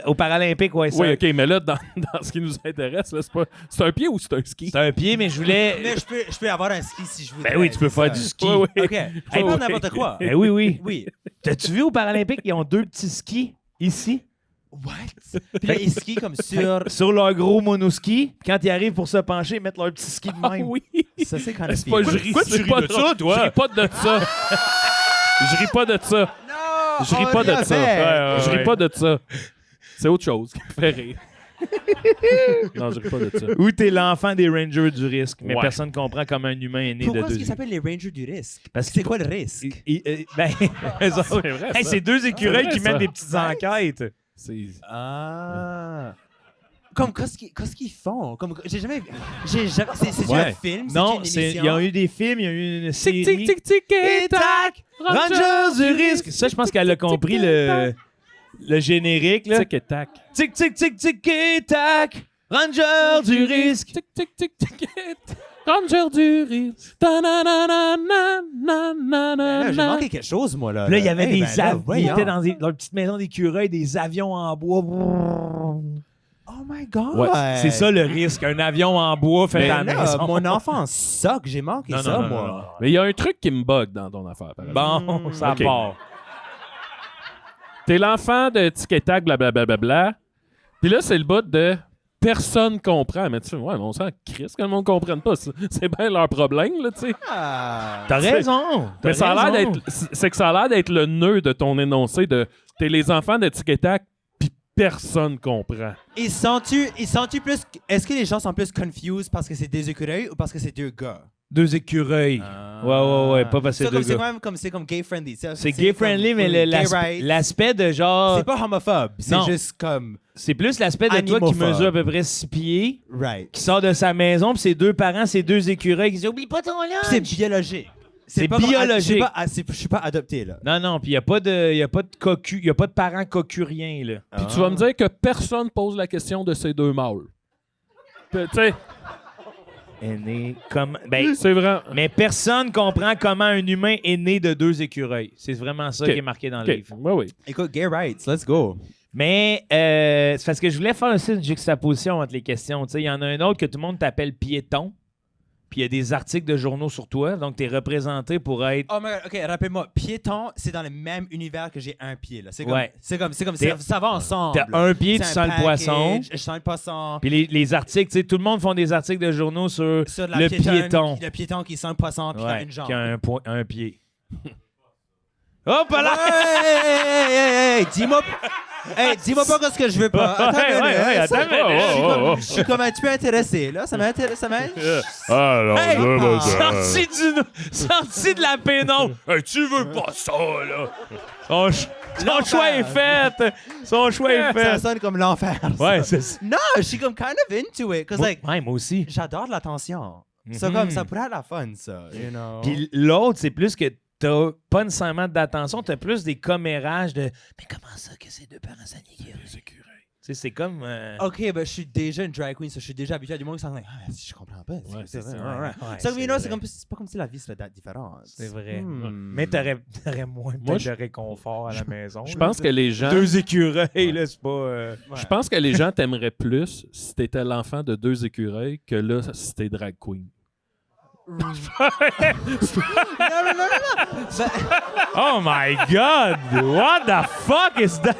[SPEAKER 1] Aux Paralympiques, ouais,
[SPEAKER 2] Oui, OK, mais là, dans ce qui nous intéresse, là, c'est un pied ou c'est un ski?
[SPEAKER 1] C'est un pied, mais je voulais...
[SPEAKER 4] Mais je peux avoir un ski si je veux.
[SPEAKER 1] Ben oui, tu peux faire du ski.
[SPEAKER 2] Oui, oui.
[SPEAKER 4] Ok. Hey, pas
[SPEAKER 2] oui.
[SPEAKER 4] n'importe quoi.
[SPEAKER 1] Ben oui, oui.
[SPEAKER 4] Oui.
[SPEAKER 1] T'as-tu vu aux Paralympiques, ils ont 2 petits skis ici?
[SPEAKER 4] What? Puis là, ils skient comme
[SPEAKER 1] Sur leur gros monoski. Quand ils arrivent pour se pencher, ils mettent leur petit ski de
[SPEAKER 2] Ah
[SPEAKER 1] même.
[SPEAKER 2] oui.
[SPEAKER 4] Ça, c'est quand même.
[SPEAKER 2] C'est pas, je ris, c'est pas de ça, toi? Je ris pas de ça. Je ris pas de ça.
[SPEAKER 4] Non!
[SPEAKER 2] Je ris pas de ça.
[SPEAKER 1] ouais,
[SPEAKER 2] Je ris
[SPEAKER 1] ouais.
[SPEAKER 2] pas de ça. C'est autre chose qui me fait rire. Non, je ris pas de ça.
[SPEAKER 1] Ou t'es l'enfant des Rangers du risque, mais
[SPEAKER 2] Ouais.
[SPEAKER 1] personne comprend comment un humain est né
[SPEAKER 4] Pourquoi
[SPEAKER 1] de
[SPEAKER 4] est-ce
[SPEAKER 1] deux.
[SPEAKER 4] qu'ils s'appellent les Rangers du risque?
[SPEAKER 1] Parce
[SPEAKER 4] C'est
[SPEAKER 1] qu'ils-
[SPEAKER 4] quoi le risque?
[SPEAKER 1] Ben, eux autres-
[SPEAKER 2] C'est vrai,
[SPEAKER 1] Hey,
[SPEAKER 2] ça.
[SPEAKER 1] c'est 2 écureuils
[SPEAKER 2] vrai,
[SPEAKER 1] qui
[SPEAKER 2] ça.
[SPEAKER 1] mènent des petites enquêtes.
[SPEAKER 2] C'est...
[SPEAKER 4] Ah. Comme, qu'est-ce qu'ils font? Comme, j'ai jamais. C'est
[SPEAKER 1] Ouais.
[SPEAKER 4] un film?
[SPEAKER 1] Non,
[SPEAKER 4] c'est une
[SPEAKER 1] il y
[SPEAKER 4] émission?
[SPEAKER 1] a eu des films, il y a eu une série.
[SPEAKER 2] Tic, tic, tic, tic, et tac!
[SPEAKER 1] Rangers du risque. Ça, je pense qu'elle a compris le générique. Là.
[SPEAKER 2] Tic et tac.
[SPEAKER 1] Tic, tic, tic, tic, et tac. Rangers du risque.
[SPEAKER 2] Tic, tic, tic, tic, et tac. Ranger du risque. Ta-na-na-na-na-na-na-na-na.
[SPEAKER 4] Ben là, j'ai manqué quelque chose, moi, là.
[SPEAKER 1] Là, il y avait
[SPEAKER 4] Hey,
[SPEAKER 1] des
[SPEAKER 4] ben là,
[SPEAKER 1] avions. Ils
[SPEAKER 4] voyons.
[SPEAKER 1] étaient dans leur petite maison d'écureuil, des avions en bois.
[SPEAKER 4] Oh my God!
[SPEAKER 2] Ouais,
[SPEAKER 1] C'est ça le risque, un avion en bois fait
[SPEAKER 4] Mais
[SPEAKER 1] à la
[SPEAKER 4] là,
[SPEAKER 1] maison.
[SPEAKER 4] mon enfant soque, j'ai manqué
[SPEAKER 1] Non,
[SPEAKER 4] ça,
[SPEAKER 1] non, non,
[SPEAKER 4] moi.
[SPEAKER 1] non, non.
[SPEAKER 2] Mais il y a un truc qui me bug dans ton affaire, par exemple.
[SPEAKER 1] Bon, ça
[SPEAKER 2] Ok.
[SPEAKER 1] part.
[SPEAKER 2] T'es l'enfant de tic et tac, blablabla. Puis là, c'est le bout de personne comprend. Mais tu sais, ouais, mais on s'en crisse que le monde ne comprenne pas. C'est bien leur problème, là, tu sais.
[SPEAKER 4] Ah.
[SPEAKER 1] T'as raison.
[SPEAKER 2] Mais ça a l'air
[SPEAKER 1] raison.
[SPEAKER 2] d'être. C'est que ça a l'air d'être le nœud de ton énoncé de t'es les enfants de tic et tac, puis personne comprend.
[SPEAKER 4] Ils sont-tu plus. Est-ce que les gens sont plus confused parce que c'est des écureuils ou parce que c'est deux gars?
[SPEAKER 1] 2 écureuils. Ouais, pas parce que c'est deux
[SPEAKER 4] C'est
[SPEAKER 1] gars.
[SPEAKER 4] quand même comme c'est comme gay friendly.
[SPEAKER 1] C'est gay friendly, mais l'aspect de genre.
[SPEAKER 4] C'est pas homophobe. C'est
[SPEAKER 1] Non.
[SPEAKER 4] juste comme.
[SPEAKER 1] C'est plus l'aspect de toi qui
[SPEAKER 4] Animophobe.
[SPEAKER 1] mesure à peu près 6 pieds,
[SPEAKER 4] Right.
[SPEAKER 1] qui sort de sa maison, puis ses 2 parents, ses 2 écureuils qui disent oublie pas ton
[SPEAKER 4] Puis
[SPEAKER 1] lunch.
[SPEAKER 4] c'est biologique.
[SPEAKER 1] C'est
[SPEAKER 4] pas comme-
[SPEAKER 1] biologique.
[SPEAKER 4] Je suis pas adopté, là.
[SPEAKER 1] Non, puis il n'y a pas de parents cocuriens, là.
[SPEAKER 2] Puis tu vas me dire que personne pose la question de ces deux mâles. Tu sais,
[SPEAKER 1] Est né comme. Ben,
[SPEAKER 2] c'est vrai.
[SPEAKER 1] mais personne comprend comment un humain est né de 2 écureuils. C'est vraiment ça
[SPEAKER 2] Ok.
[SPEAKER 1] qui est marqué dans
[SPEAKER 2] OK,
[SPEAKER 1] le livre.
[SPEAKER 2] ouais, oui.
[SPEAKER 4] Écoute, gay rights, let's go.
[SPEAKER 1] Mais c'est parce que je voulais faire aussi une juxtaposition entre les questions. Tu sais, il y en a un autre que tout le monde t'appelle piéton. Puis il y a des articles de journaux sur toi. Donc, tu es représenté pour être.
[SPEAKER 4] Oh my God, OK, rappelle-moi, piéton, c'est dans le même univers que j'ai un pied, là. C'est comme,
[SPEAKER 1] Ouais.
[SPEAKER 4] ça, ça va ensemble.
[SPEAKER 1] T'as un pied, tu
[SPEAKER 4] C'est
[SPEAKER 1] sens le
[SPEAKER 4] package,
[SPEAKER 1] poisson.
[SPEAKER 4] Je sens le poisson.
[SPEAKER 1] Puis les articles, tu sais, tout le monde font des articles de journaux sur
[SPEAKER 4] Sur la
[SPEAKER 1] le
[SPEAKER 4] piétonne,
[SPEAKER 1] piéton.
[SPEAKER 4] Le piéton qui sent le poisson puis qui a
[SPEAKER 1] Ouais,
[SPEAKER 4] une jambe.
[SPEAKER 1] qui a un pied. Hop là!
[SPEAKER 4] Hey, dis-moi pas ce que je veux pas. Attends,
[SPEAKER 1] Ouais, attends,
[SPEAKER 4] ça,
[SPEAKER 1] mais-
[SPEAKER 4] je suis comme un petit peu intéressé, là. Ça m'intéresse.
[SPEAKER 2] Alors,
[SPEAKER 1] Hey,
[SPEAKER 4] bah,
[SPEAKER 1] sorti de la pénombre. Hey, tu veux pas ça, là? Son choix est fait. Son choix est
[SPEAKER 4] Ça
[SPEAKER 1] fait.
[SPEAKER 4] sonne comme l'enfer. ça.
[SPEAKER 1] Ouais, c'est ça.
[SPEAKER 4] Non, je suis comme kind of into it. Cause like,
[SPEAKER 1] Ouais, moi aussi.
[SPEAKER 4] j'adore l'attention.
[SPEAKER 1] Mhm.
[SPEAKER 4] Comme ça pourrait être la fun, ça. You know?
[SPEAKER 1] Puis l'autre, c'est plus que t'as pas nécessairement d'attention, t'as plus des commérages de « Mais comment ça que ces 2 parents s'anniquent? » Tu sais, c'est comme...
[SPEAKER 4] OK, ben je suis déjà une drag queen, so je suis déjà habitué à du monde qui sont like, je comprends pas.
[SPEAKER 1] c'est ça,
[SPEAKER 4] vrai.
[SPEAKER 1] ouais,
[SPEAKER 4] So,
[SPEAKER 1] c'est
[SPEAKER 4] you know,
[SPEAKER 1] vrai.
[SPEAKER 4] c'est pas comme si la vie serait différente.
[SPEAKER 1] C'est vrai.
[SPEAKER 4] Hmm.
[SPEAKER 1] Mais t'aurais moins
[SPEAKER 2] Moi,
[SPEAKER 1] peut-être de réconfort à la maison.
[SPEAKER 2] je
[SPEAKER 1] là.
[SPEAKER 2] pense que les gens...
[SPEAKER 1] 2 écureuils, là, c'est pas...
[SPEAKER 4] Ouais.
[SPEAKER 2] Je pense que les gens t'aimeraient plus si t'étais l'enfant de 2 écureuils que là, si t'es drag queen.
[SPEAKER 4] Non. Ben,
[SPEAKER 1] Oh my God! What the fuck is that?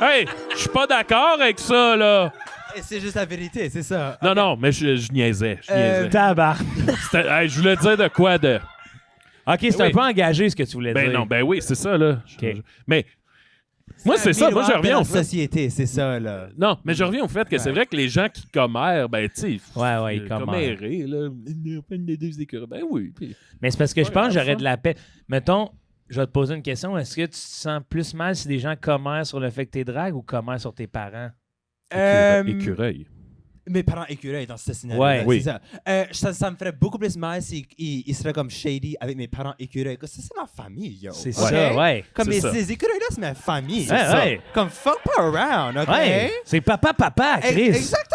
[SPEAKER 2] Hey, je suis pas d'accord avec ça, là.
[SPEAKER 4] Et c'est juste la vérité, c'est ça.
[SPEAKER 2] Non, mais je niaisais. Je niaisais.
[SPEAKER 1] Tabarnak.
[SPEAKER 2] Hey, je voulais dire de quoi de...
[SPEAKER 1] OK, c'est
[SPEAKER 2] Oui.
[SPEAKER 1] un peu engagé ce que tu voulais dire.
[SPEAKER 2] Ben non, ben oui, c'est ça, là.
[SPEAKER 1] OK.
[SPEAKER 2] Mais moi, c'est ça. Moi, je reviens
[SPEAKER 4] en
[SPEAKER 2] au fait...
[SPEAKER 4] société, c'est ça, là.
[SPEAKER 2] Non, mais je reviens au fait que c'est vrai que les gens qui commèrent, ben, tu sais...
[SPEAKER 1] Ouais, ils commèrent.
[SPEAKER 2] commérer, là. Ben oui. Puis...
[SPEAKER 1] Mais c'est parce que je
[SPEAKER 2] Ouais,
[SPEAKER 1] pense que
[SPEAKER 2] grave
[SPEAKER 1] j'aurais
[SPEAKER 2] ça.
[SPEAKER 1] de la paix. Mettons, je vais te poser une question. Est-ce que tu te sens plus mal si des gens commèrent sur le fait que t'es drague ou commèrent sur tes parents?
[SPEAKER 2] Écureuil.
[SPEAKER 4] Mes parents écureuils dans ce scénario.
[SPEAKER 1] Ouais.
[SPEAKER 2] Oui.
[SPEAKER 4] C'est ça. Ça me ferait beaucoup plus mal s'ils seraient comme shady avec mes parents écureuils. Ça, c'est ma famille, yo.
[SPEAKER 1] C'est
[SPEAKER 4] OK?
[SPEAKER 1] ça, ouais.
[SPEAKER 4] Comme
[SPEAKER 2] C'est ça.
[SPEAKER 4] ces écureuils-là, c'est ma famille.
[SPEAKER 1] Ouais, ouais.
[SPEAKER 4] Comme fuck pas around, OK?
[SPEAKER 1] Ouais. C'est papa, Chris.
[SPEAKER 4] Exactement.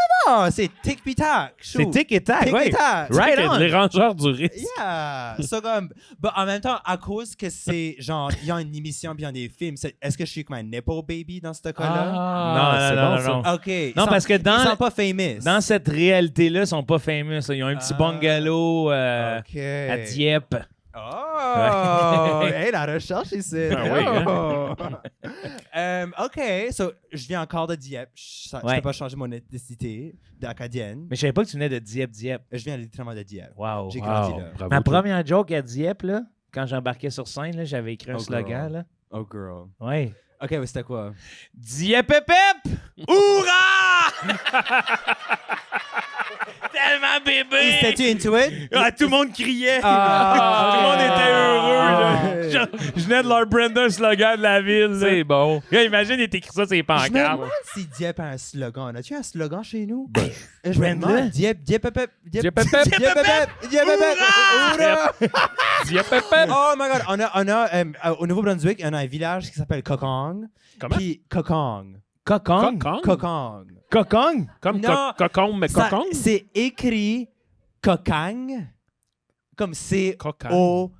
[SPEAKER 4] C'est tic-pic-tac.
[SPEAKER 1] C'est tic et tac, ouais.
[SPEAKER 4] Tic-pic-tac.
[SPEAKER 1] Right on.
[SPEAKER 2] Les rangeurs du risque.
[SPEAKER 4] Yeah. So, comme, bah, en même temps, à cause que c'est genre, il y a une émission bien des films, est-ce que je suis comme un nipple baby dans ce cas-là?
[SPEAKER 1] Non.
[SPEAKER 4] OK.
[SPEAKER 1] Non, parce que
[SPEAKER 4] Ils
[SPEAKER 1] dans,
[SPEAKER 4] sont pas famous.
[SPEAKER 1] dans cette réalité-là, ils sont pas fameux. Ils ont un petit bungalow
[SPEAKER 4] OK.
[SPEAKER 1] à Dieppe.
[SPEAKER 4] Oh! Hey, la recherche ici.
[SPEAKER 2] Ah oui,
[SPEAKER 4] Oh. OK. So, je viens encore de Dieppe. Je
[SPEAKER 1] Ouais.
[SPEAKER 4] peux pas changer mon ethnicité d'acadienne.
[SPEAKER 1] Mais je savais pas que tu venais de Dieppe.
[SPEAKER 4] Je viens littéralement de Dieppe.
[SPEAKER 1] Wow.
[SPEAKER 4] J'ai grandi là.
[SPEAKER 2] bravo,
[SPEAKER 1] Ma
[SPEAKER 2] toi.
[SPEAKER 1] première joke à Dieppe, là, quand j'embarquais sur scène, là, j'avais écrit un
[SPEAKER 4] Oh,
[SPEAKER 1] slogan.
[SPEAKER 4] girl.
[SPEAKER 1] Là.
[SPEAKER 4] Oh, girl.
[SPEAKER 1] Ouais.
[SPEAKER 4] OK, ouais, c'était quoi?
[SPEAKER 1] Dieppe Pep! Hourra! Tellement bébé!
[SPEAKER 4] C'était-tu into it?
[SPEAKER 1] Ah, tout le monde criait!
[SPEAKER 4] Ah,
[SPEAKER 1] tout le monde était heureux! Là.
[SPEAKER 4] ouais.
[SPEAKER 1] Je venais de leur Brandon slogan de la ville. là.
[SPEAKER 2] C'est bon.
[SPEAKER 1] Là, imagine, il était écrit ça sur les
[SPEAKER 4] Je me
[SPEAKER 1] pancartes.
[SPEAKER 4] demande si Dieppe a un slogan. As-tu un slogan chez nous? Je me
[SPEAKER 1] Brand-le.
[SPEAKER 4] demande. Dieppe, Dieppe, Pep,
[SPEAKER 2] Dieppe, Pep.
[SPEAKER 4] Dieppe, Pep, Dieppe, Pep. Hourra!
[SPEAKER 2] Diapépé.
[SPEAKER 4] Oh my god, on a au Nouveau-Brunswick, on a un village qui s'appelle Kokong.
[SPEAKER 2] Comment?
[SPEAKER 4] Puis Kokong.
[SPEAKER 1] Cocon?
[SPEAKER 2] Cocon?
[SPEAKER 4] Kokong.
[SPEAKER 1] Cocon?
[SPEAKER 2] Comme
[SPEAKER 4] Non,
[SPEAKER 2] cocon, mais
[SPEAKER 4] Ça,
[SPEAKER 2] cocon?
[SPEAKER 4] c'est écrit Kokang comme C-O-C-A-G-N-E.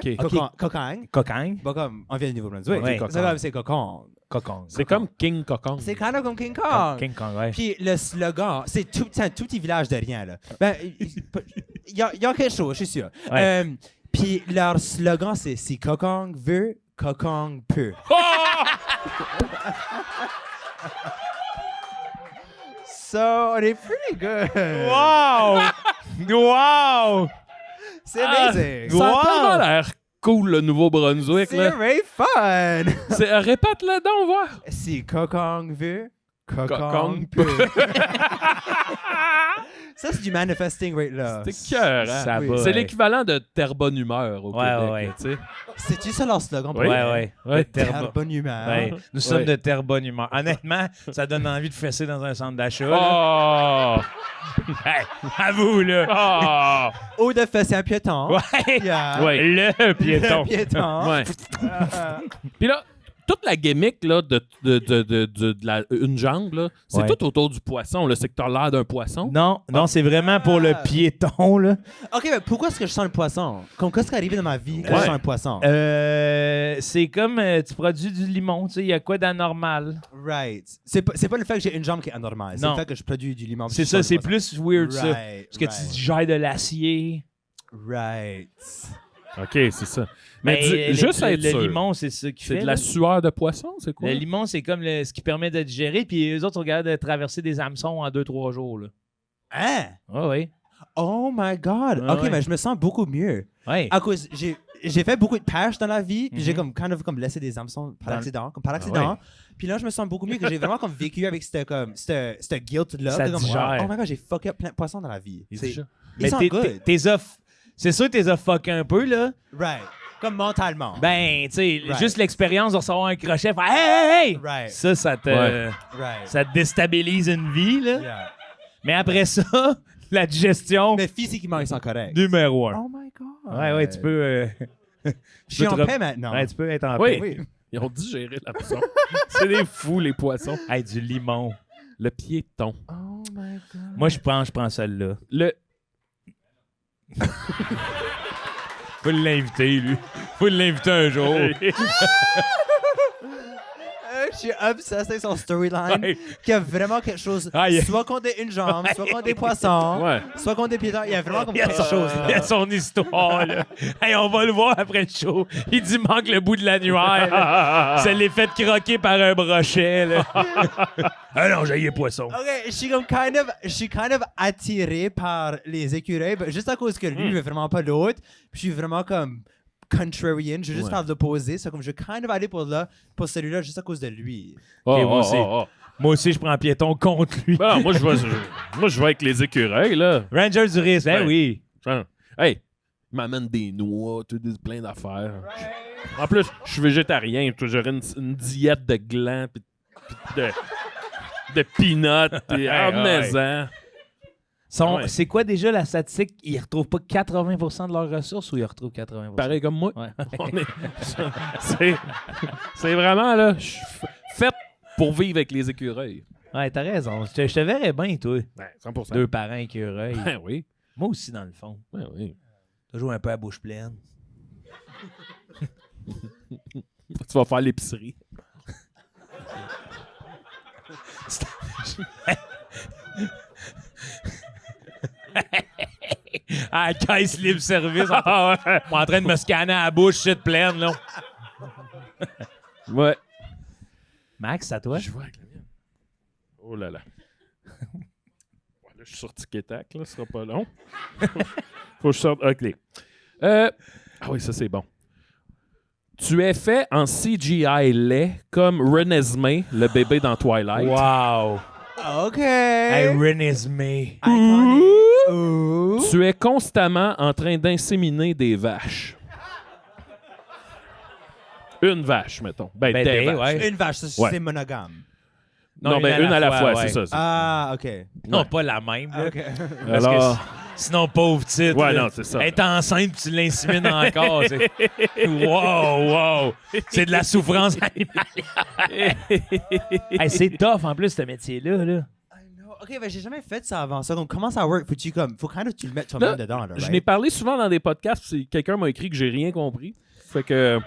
[SPEAKER 2] Oui, ok.
[SPEAKER 4] Kokong. Kokang.
[SPEAKER 1] Cocon?
[SPEAKER 4] Bon, comme on vient du Nouveau-Brunswick.
[SPEAKER 1] Ouais.
[SPEAKER 4] C'est comme c'est Kokong.
[SPEAKER 1] Cocon.
[SPEAKER 2] C'est comme King Cocon.
[SPEAKER 4] C'est kind of comme King Kong.
[SPEAKER 1] King Kong, ouais.
[SPEAKER 4] Puis le slogan, c'est un tout petit village de rien, là. Ben, il y a quelque chose, je suis sûr.
[SPEAKER 1] Ouais.
[SPEAKER 4] Puis leur slogan, c'est si Kokong veut, Kokong peut. So, on est pretty good.
[SPEAKER 1] Wow! Wow!
[SPEAKER 4] C'est amazing.
[SPEAKER 2] Ça a
[SPEAKER 1] Wow!
[SPEAKER 2] tellement l'air cool, le Nouveau-Brunswick.
[SPEAKER 4] C'est
[SPEAKER 2] là.
[SPEAKER 4] very fun.
[SPEAKER 2] Répète-le donc, voir.
[SPEAKER 4] Si Kokong veut, Kokong
[SPEAKER 2] Kokong
[SPEAKER 4] peut. Ça, c'est du manifesting right là.
[SPEAKER 2] C'est cœur,
[SPEAKER 1] Ça
[SPEAKER 4] Oui.
[SPEAKER 1] va,
[SPEAKER 2] C'est
[SPEAKER 1] ouais.
[SPEAKER 2] l'équivalent de Terre Bonne Humeur au
[SPEAKER 1] Ouais,
[SPEAKER 2] Québec.
[SPEAKER 1] ouais.
[SPEAKER 2] là, tu sais.
[SPEAKER 4] C'est-tu ça leur slogan?
[SPEAKER 2] Oui.
[SPEAKER 1] Ouais.
[SPEAKER 2] Ouais.
[SPEAKER 4] Terre bonne humeur.
[SPEAKER 1] Ouais. Nous sommes
[SPEAKER 2] Ouais.
[SPEAKER 1] de terre bonne humeur. Honnêtement, ça donne envie de fesser dans un centre d'achat. là.
[SPEAKER 2] Oh!
[SPEAKER 1] Hey, à vous, là.
[SPEAKER 2] Oh!
[SPEAKER 4] Ou de fesser un piéton.
[SPEAKER 1] Ouais.
[SPEAKER 4] Yeah.
[SPEAKER 2] Ouais.
[SPEAKER 1] Le piéton.
[SPEAKER 4] Le piéton.
[SPEAKER 2] Ouais. Puis là, toute la gimmick là, de une jambe, là, c'est
[SPEAKER 1] Ouais.
[SPEAKER 2] tout autour du poisson. Là. C'est que t'as l'air d'un poisson.
[SPEAKER 1] Non, c'est vraiment pour le piéton, là.
[SPEAKER 4] OK, mais pourquoi est-ce que je sens le poisson? Comme qu'est-ce qui est arrivé dans ma vie que je
[SPEAKER 2] Ouais.
[SPEAKER 4] sens un poisson?
[SPEAKER 1] C'est comme tu produis du limon, tu sais, il y a quoi d'anormal?
[SPEAKER 4] Right. C'est pas le fait que j'ai une jambe qui est anormale. C'est
[SPEAKER 1] Non.
[SPEAKER 4] le fait que je produis du limon.
[SPEAKER 1] C'est ça, c'est plus weird, ça.
[SPEAKER 4] Right,
[SPEAKER 1] Parce que tu digères de l'acier.
[SPEAKER 4] Right.
[SPEAKER 2] OK, c'est ça. Mais
[SPEAKER 1] Ben,
[SPEAKER 2] juste à être
[SPEAKER 1] le
[SPEAKER 2] sûr,
[SPEAKER 1] limon, c'est ça qui
[SPEAKER 2] c'est
[SPEAKER 1] fait.
[SPEAKER 2] de la
[SPEAKER 1] là.
[SPEAKER 2] sueur de poisson, c'est quoi?
[SPEAKER 1] Le limon, c'est comme ce qui permet de digérer, puis les autres regardent de traverser des hameçons en 2-3 jours. Là.
[SPEAKER 4] Hein?
[SPEAKER 1] Ah oui.
[SPEAKER 4] Oh my God.
[SPEAKER 1] Ah
[SPEAKER 4] OK,
[SPEAKER 1] ouais.
[SPEAKER 4] mais je me sens beaucoup mieux.
[SPEAKER 1] Ouais.
[SPEAKER 4] À cause, j'ai fait beaucoup de pêche dans la vie, puis j'ai
[SPEAKER 1] Mhm.
[SPEAKER 4] comme laissé des hameçons par
[SPEAKER 1] Dans-
[SPEAKER 4] accident,
[SPEAKER 1] ouais.
[SPEAKER 4] Puis là, je me sens beaucoup mieux que j'ai vraiment comme vécu avec cette guilt-là.
[SPEAKER 1] Ça
[SPEAKER 4] que comme,
[SPEAKER 1] digère.
[SPEAKER 4] oh my God, j'ai fucké up plein de poissons dans la vie.
[SPEAKER 2] Il
[SPEAKER 4] C'est-
[SPEAKER 2] dit ça.
[SPEAKER 4] Ils sont good.
[SPEAKER 1] C'est sûr que t'es fucké un peu, là.
[SPEAKER 4] Right. Comme mentalement.
[SPEAKER 1] Ben, tu sais,
[SPEAKER 4] Right.
[SPEAKER 1] juste l'expérience de recevoir un crochet, faire hey!
[SPEAKER 4] Right.
[SPEAKER 1] Ça te,
[SPEAKER 2] Ouais.
[SPEAKER 4] Right.
[SPEAKER 1] ça te déstabilise une vie, là.
[SPEAKER 4] Yeah.
[SPEAKER 1] Mais après ça, la digestion,
[SPEAKER 4] Mais physiquement, ils sont corrects.
[SPEAKER 1] numéro 1.
[SPEAKER 4] Oh my God.
[SPEAKER 1] Ouais, tu peux.
[SPEAKER 4] Je suis en
[SPEAKER 1] te-
[SPEAKER 4] paix maintenant.
[SPEAKER 1] Ouais, tu peux être en
[SPEAKER 2] Oui.
[SPEAKER 1] paix.
[SPEAKER 4] Oui.
[SPEAKER 2] Ils ont digéré la poisson. C'est des fous, les poissons.
[SPEAKER 1] Hey, du limon.
[SPEAKER 2] Le piéton.
[SPEAKER 4] Oh my God.
[SPEAKER 1] Moi, je prends celle-là.
[SPEAKER 2] Le...
[SPEAKER 1] Faut l'inviter, lui. Faut l'inviter un jour.
[SPEAKER 4] suis obsessed avec son storyline.
[SPEAKER 1] Ouais.
[SPEAKER 4] Qui a vraiment quelque chose.
[SPEAKER 1] Ah, il-
[SPEAKER 4] Soit contre une jambe, soit contre des poissons,
[SPEAKER 2] Ouais.
[SPEAKER 4] soit contre des piétons. Il y a vraiment comme
[SPEAKER 1] Il y a
[SPEAKER 4] quelque chose.
[SPEAKER 1] Il y a son histoire, là. Hey, on va le voir après le show. Il dit manque le bout de l'annuaire. là. Ça l'est fait croquer par un brochet, là. Ah non, j'ai les poissons.
[SPEAKER 4] Ok, je suis kind of attiré par les écureuils, juste à cause que lui, il veut vraiment pas l'autre. Puis je suis vraiment comme contrarian, je veux juste
[SPEAKER 2] Ouais.
[SPEAKER 4] faire l'opposé. C'est comme je vais kind of aller pour celui-là juste à cause de lui.
[SPEAKER 2] Oh,
[SPEAKER 1] Ok, moi
[SPEAKER 2] oh,
[SPEAKER 1] aussi.
[SPEAKER 2] oh, oh.
[SPEAKER 1] Moi aussi, je prends piéton contre lui.
[SPEAKER 2] Ben non, moi, je vais avec les écureuils, là.
[SPEAKER 1] Ranger du risque, ben
[SPEAKER 2] Ouais.
[SPEAKER 1] oui.
[SPEAKER 2] Genre, hey, il m'amène des noix, plein d'affaires. En plus, je suis végétarien. J'aurais une diète de glands pis de peanuts. Pis,
[SPEAKER 1] Ouais,
[SPEAKER 2] maison. Ouais.
[SPEAKER 1] C'est quoi déjà la statistique? Ils retrouvent pas 80% de leurs ressources ou ils retrouvent 80%?
[SPEAKER 2] Pareil comme moi.
[SPEAKER 1] Ouais.
[SPEAKER 2] On est- c'est vraiment, là, je suis fait pour vivre avec les écureuils.
[SPEAKER 1] Ouais, t'as raison. Je te verrais bien, toi.
[SPEAKER 2] Ben, 100%.
[SPEAKER 1] Deux parents écureuils.
[SPEAKER 2] Ben oui.
[SPEAKER 1] Moi aussi, dans le fond.
[SPEAKER 2] Ben oui.
[SPEAKER 1] Toujours un peu à bouche pleine.
[SPEAKER 2] Tu vas faire l'épicerie.
[SPEAKER 1] Ah, caisse libre service. Ah ouais. En train de me scanner à la bouche, shit pleine, là.
[SPEAKER 2] Ouais.
[SPEAKER 1] Max, c'est à toi?
[SPEAKER 2] Je vois avec la mienne. Oh là là. Ouais, là, je suis sur Tic-Tac, là, ce sera pas long. Faut que je sorte. OK. Ah oui, ça c'est bon. Tu es fait en CGI laid comme Renesmee, le bébé dans Twilight.
[SPEAKER 1] Wow.
[SPEAKER 4] Ok.
[SPEAKER 1] Hey, Renesmee.
[SPEAKER 4] Iconic. Ooh.
[SPEAKER 2] Tu es constamment en train d'inséminer des vaches. Une vache, mettons. Ben,
[SPEAKER 1] Ben,
[SPEAKER 2] des
[SPEAKER 1] des,
[SPEAKER 2] vaches.
[SPEAKER 1] ouais.
[SPEAKER 4] Une vache, ça,
[SPEAKER 2] Ouais.
[SPEAKER 4] c'est monogame.
[SPEAKER 2] Non, ben une à la fois,
[SPEAKER 1] ouais.
[SPEAKER 2] c'est ça. c'est-
[SPEAKER 4] Ah, ok.
[SPEAKER 1] Non, pas la même. Là.
[SPEAKER 4] Ok.
[SPEAKER 1] Parce
[SPEAKER 2] Alors,
[SPEAKER 1] que sinon, pauvre titre.
[SPEAKER 2] Ouais,
[SPEAKER 1] là.
[SPEAKER 2] non, c'est ça.
[SPEAKER 1] Être enceinte puis tu l'insémines encore. C'est... Wow. C'est de la souffrance animale. Hey, c'est tough en plus, ce métier-là. Là.
[SPEAKER 4] I know. Ok, ben j'ai jamais fait ça avant ça. Donc comment ça work? Faut quand même que tu le mettes toi-même
[SPEAKER 2] Là,
[SPEAKER 4] dedans. Là,
[SPEAKER 2] je
[SPEAKER 4] right?
[SPEAKER 2] n'ai parlé souvent dans des podcasts, puis quelqu'un m'a écrit que j'ai rien compris. Fait que.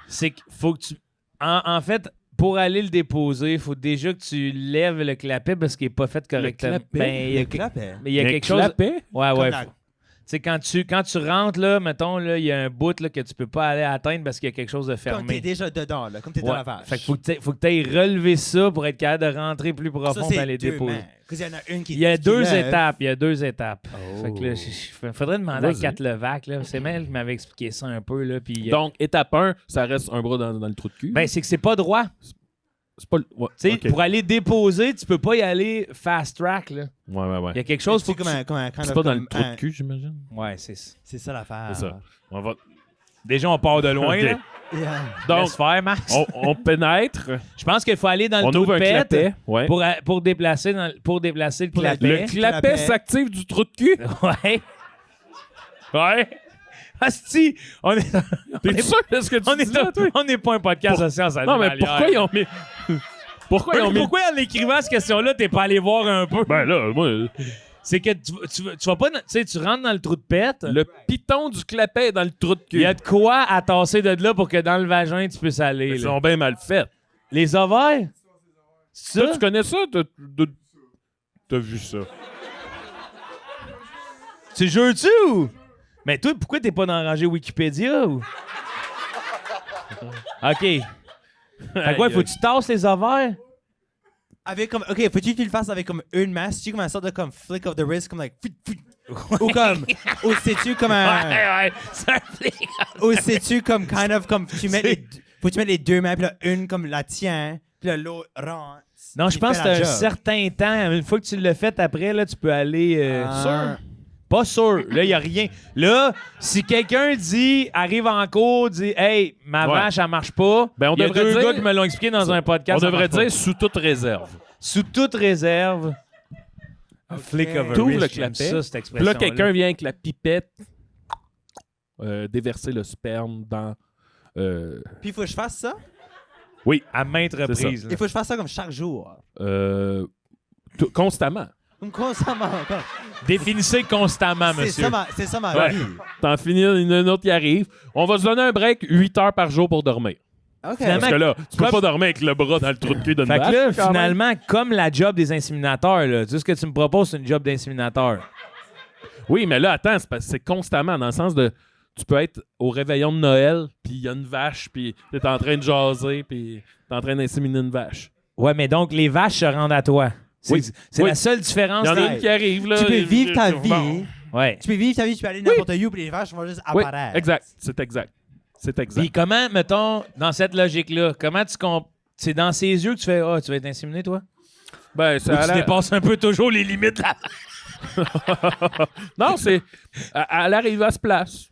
[SPEAKER 1] C'est qu'il faut que tu. En fait, pour aller le déposer, il faut déjà que tu lèves le clapet parce qu'il n'est pas fait correctement.
[SPEAKER 2] clapet?
[SPEAKER 1] Ben, il y a,
[SPEAKER 4] Le clapet.
[SPEAKER 1] mais il y a
[SPEAKER 2] un
[SPEAKER 1] quelque chose.
[SPEAKER 2] clapet?
[SPEAKER 1] Ouais,
[SPEAKER 4] Comme
[SPEAKER 1] ouais.
[SPEAKER 4] la-
[SPEAKER 1] Tu sais, quand tu rentres, là, mettons, là, il y a un bout là, que tu peux pas aller atteindre parce qu'il y a quelque chose de
[SPEAKER 4] Comme t'es
[SPEAKER 1] fermé.
[SPEAKER 4] déjà dedans, là, comme t'es dans
[SPEAKER 1] Ouais.
[SPEAKER 4] la vache.
[SPEAKER 1] Fait qu'il faut que tu ailles relever ça pour être capable de rentrer plus
[SPEAKER 4] ça,
[SPEAKER 1] profond et
[SPEAKER 4] c'est
[SPEAKER 1] aller
[SPEAKER 4] deux
[SPEAKER 1] déposer.
[SPEAKER 4] mains. Parce qu'il y en a une qui
[SPEAKER 1] Il y a
[SPEAKER 4] qui
[SPEAKER 1] deux
[SPEAKER 4] lève.
[SPEAKER 1] étapes. Il y a deux étapes.
[SPEAKER 4] Oh.
[SPEAKER 1] Fait que là, faudrait demander à
[SPEAKER 2] Vas-y.
[SPEAKER 1] Kat Levac. Là. C'est Mel qui m'avait expliqué ça un peu. Là, puis,
[SPEAKER 2] Donc, étape 1, ça reste un bras dans le trou de cul.
[SPEAKER 1] ben, c'est que c'est pas droit.
[SPEAKER 2] c'est pas le. Ouais,
[SPEAKER 1] Tu sais,
[SPEAKER 2] ok.
[SPEAKER 1] pour aller déposer, tu peux pas y aller fast track. Là.
[SPEAKER 2] Ouais.
[SPEAKER 1] Il y a quelque chose,
[SPEAKER 4] C'est
[SPEAKER 1] faut que
[SPEAKER 4] comme un kind
[SPEAKER 2] C'est
[SPEAKER 4] of
[SPEAKER 2] pas dans
[SPEAKER 4] comme
[SPEAKER 2] le trou
[SPEAKER 4] un-
[SPEAKER 2] de cul, j'imagine.
[SPEAKER 1] Ouais, c'est ça.
[SPEAKER 4] C'est ça l'affaire.
[SPEAKER 2] C'est ça. On va.
[SPEAKER 1] Déjà, on part de loin.
[SPEAKER 2] Ok.
[SPEAKER 1] Là.
[SPEAKER 4] Yeah.
[SPEAKER 2] Donc,
[SPEAKER 1] Laisse faire, Max.
[SPEAKER 2] on pénètre,
[SPEAKER 1] Je pense qu'il faut aller dans le
[SPEAKER 2] on
[SPEAKER 1] trou
[SPEAKER 2] ouvre
[SPEAKER 1] de
[SPEAKER 2] un
[SPEAKER 1] pète
[SPEAKER 2] clapet. Ouais.
[SPEAKER 1] pour déplacer le
[SPEAKER 4] Pour la-
[SPEAKER 1] clapet.
[SPEAKER 2] Le clapet
[SPEAKER 4] clapet.
[SPEAKER 2] s'active du trou de cul.
[SPEAKER 1] Ouais.
[SPEAKER 2] Ouais.
[SPEAKER 1] Asti, on est...
[SPEAKER 2] T'es sûr de ce que tu dis là, toi?
[SPEAKER 1] on n'est pas un podcast de sciences
[SPEAKER 2] Non, mais
[SPEAKER 1] animalières.
[SPEAKER 2] pourquoi ils ont mis. Pourquoi ils ont mis.
[SPEAKER 1] Pourquoi en écrivant cette question-là, t'es pas allé voir un peu?
[SPEAKER 2] Ben là, moi,
[SPEAKER 1] C'est que tu vas pas... Tu sais, tu rentres dans le trou de pète,
[SPEAKER 2] le piton du clapet est dans le trou de
[SPEAKER 1] il
[SPEAKER 2] cul.
[SPEAKER 1] y a de quoi à tasser de là pour que dans le vagin, tu puisses aller.
[SPEAKER 2] Ils
[SPEAKER 1] là.
[SPEAKER 2] sont bien mal faits.
[SPEAKER 1] Les ovaires? C'est
[SPEAKER 2] Toi,
[SPEAKER 1] ça?
[SPEAKER 2] tu connais ça? T'as vu ça?
[SPEAKER 1] Tu jures-tu ou? Mais toi, pourquoi t'es pas dans la rangée Wikipédia ou? OK. Fait quoi, faut que tu tasses les ovaires?
[SPEAKER 4] Avec comme, ok, faut-tu que tu le fasses avec comme une main? C'est-tu comme une sorte de comme flick of the wrist, comme like, ou comme, ou c'est-tu comme un,
[SPEAKER 1] ouais, c'est un flic.
[SPEAKER 4] ou c'est-tu comme kind of comme tu mets faut que tu mettes les deux mains, puis là une comme la tiens, puis là l'autre rentre.
[SPEAKER 1] Non, je
[SPEAKER 4] puis
[SPEAKER 1] pense que
[SPEAKER 4] fait la
[SPEAKER 1] c'est un
[SPEAKER 4] job.
[SPEAKER 1] certain temps. Une fois que tu l'as fait après, là, tu peux aller...
[SPEAKER 4] Ah.
[SPEAKER 1] Sûr? Pas sûr. Là, il n'y a rien. Là, si quelqu'un dit, arrive en cours, dit « Hey, ma
[SPEAKER 2] Ouais.
[SPEAKER 1] vache, elle marche pas.
[SPEAKER 2] Ben, on
[SPEAKER 1] Il y a
[SPEAKER 2] devrait
[SPEAKER 1] deux
[SPEAKER 2] dire-
[SPEAKER 1] gars qui me l'ont expliqué dans un podcast.
[SPEAKER 2] On
[SPEAKER 1] ça
[SPEAKER 2] devrait
[SPEAKER 1] marche pas.
[SPEAKER 2] dire sous toute réserve.
[SPEAKER 1] Sous toute réserve. A flick of a
[SPEAKER 2] T'ouvres
[SPEAKER 1] wrist,
[SPEAKER 2] le
[SPEAKER 1] j'aime
[SPEAKER 2] clapet.
[SPEAKER 1] ça, cette
[SPEAKER 2] Puis
[SPEAKER 1] expression
[SPEAKER 2] là, quelqu'un vient avec la pipette déverser le sperme dans.
[SPEAKER 4] Puis il faut que je fasse ça?
[SPEAKER 2] Oui,
[SPEAKER 1] À maintes reprises. là.
[SPEAKER 4] Il faut que je fasse ça comme chaque jour.
[SPEAKER 2] constamment.
[SPEAKER 4] Comme constamment. Comme-
[SPEAKER 1] Définissez constamment,
[SPEAKER 4] C'est
[SPEAKER 1] monsieur.
[SPEAKER 4] c'est ça ma
[SPEAKER 2] Ouais.
[SPEAKER 4] vie.
[SPEAKER 2] T'en finis une autre qui arrive. On va se donner un break 8 heures par jour pour dormir.
[SPEAKER 4] OK.
[SPEAKER 1] Finalement,
[SPEAKER 2] Parce que là, tu peux
[SPEAKER 1] comme-
[SPEAKER 2] pas dormir avec le bras dans le trou de cul d'une
[SPEAKER 1] Fait
[SPEAKER 2] vache.
[SPEAKER 1] que là,
[SPEAKER 2] quand même.
[SPEAKER 1] finalement, comme la job des inséminateurs, là, tu sais, ce que tu me proposes, c'est une job d'inséminateur.
[SPEAKER 2] Oui, mais là, attends, c'est parce que c'est constamment, dans le sens de... Tu peux être au réveillon de Noël, puis il y a une vache, puis t'es en train de jaser, puis t'es en train d'inséminer une vache.
[SPEAKER 1] Ouais, mais donc, les vaches se rendent à toi. C'est
[SPEAKER 2] Oui.
[SPEAKER 1] c'est
[SPEAKER 2] Oui.
[SPEAKER 1] la seule
[SPEAKER 2] Il
[SPEAKER 1] différence.
[SPEAKER 2] y en a
[SPEAKER 1] des-
[SPEAKER 2] une qui arrive, là.
[SPEAKER 4] Tu peux vivre ta
[SPEAKER 2] Bon.
[SPEAKER 4] vie.
[SPEAKER 1] Ouais.
[SPEAKER 4] Tu peux vivre ta vie, tu peux aller n'importe où, puis les vaches vont juste
[SPEAKER 2] Oui,
[SPEAKER 4] apparaître.
[SPEAKER 2] exact. C'est exact. C'est exact.
[SPEAKER 1] Puis comment, mettons, dans cette logique-là, comment tu c'est dans ses yeux que tu fais « Ah, tu vas être inséminé, toi?
[SPEAKER 2] Ben, »
[SPEAKER 1] Ou
[SPEAKER 2] ça a
[SPEAKER 1] tu
[SPEAKER 2] l'air-
[SPEAKER 1] dépasses un peu toujours les limites de la...
[SPEAKER 2] Non, c'est... Elle arrive à se place.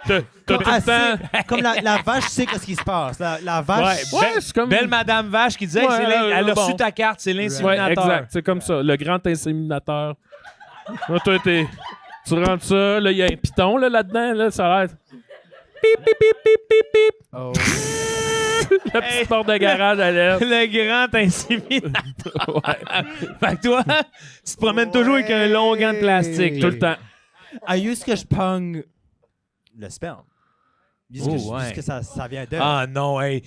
[SPEAKER 2] T'as tout le
[SPEAKER 4] Ah,
[SPEAKER 2] temps...
[SPEAKER 4] c'est- comme la vache sait qu'est-ce qui se passe. La vache...
[SPEAKER 2] Ouais, c'est comme...
[SPEAKER 1] Belle Madame Vache qui disait
[SPEAKER 2] Ouais,
[SPEAKER 1] que elle a
[SPEAKER 2] bon.
[SPEAKER 1] reçu ta carte, c'est
[SPEAKER 2] Ouais,
[SPEAKER 1] l'inséminateur.
[SPEAKER 2] exact. C'est comme ça. Le grand inséminateur. Là, toi, tu rentres ça, là, il y a un piton là-dedans, là, ça a l'air... Pip, pip, pip, pip, pip, pip.
[SPEAKER 4] Oh.
[SPEAKER 2] La petite porte de garage à l'air.
[SPEAKER 1] Le grand inséminateur.
[SPEAKER 2] Ouais,
[SPEAKER 1] Fait que toi, tu te promènes toujours avec un long gant de plastique.
[SPEAKER 2] tout le temps.
[SPEAKER 4] Ah, juste que je pogne le sperme. Juste que,
[SPEAKER 1] Oh, ouais.
[SPEAKER 4] juste que ça vient d'eux.
[SPEAKER 1] Ah non, hey.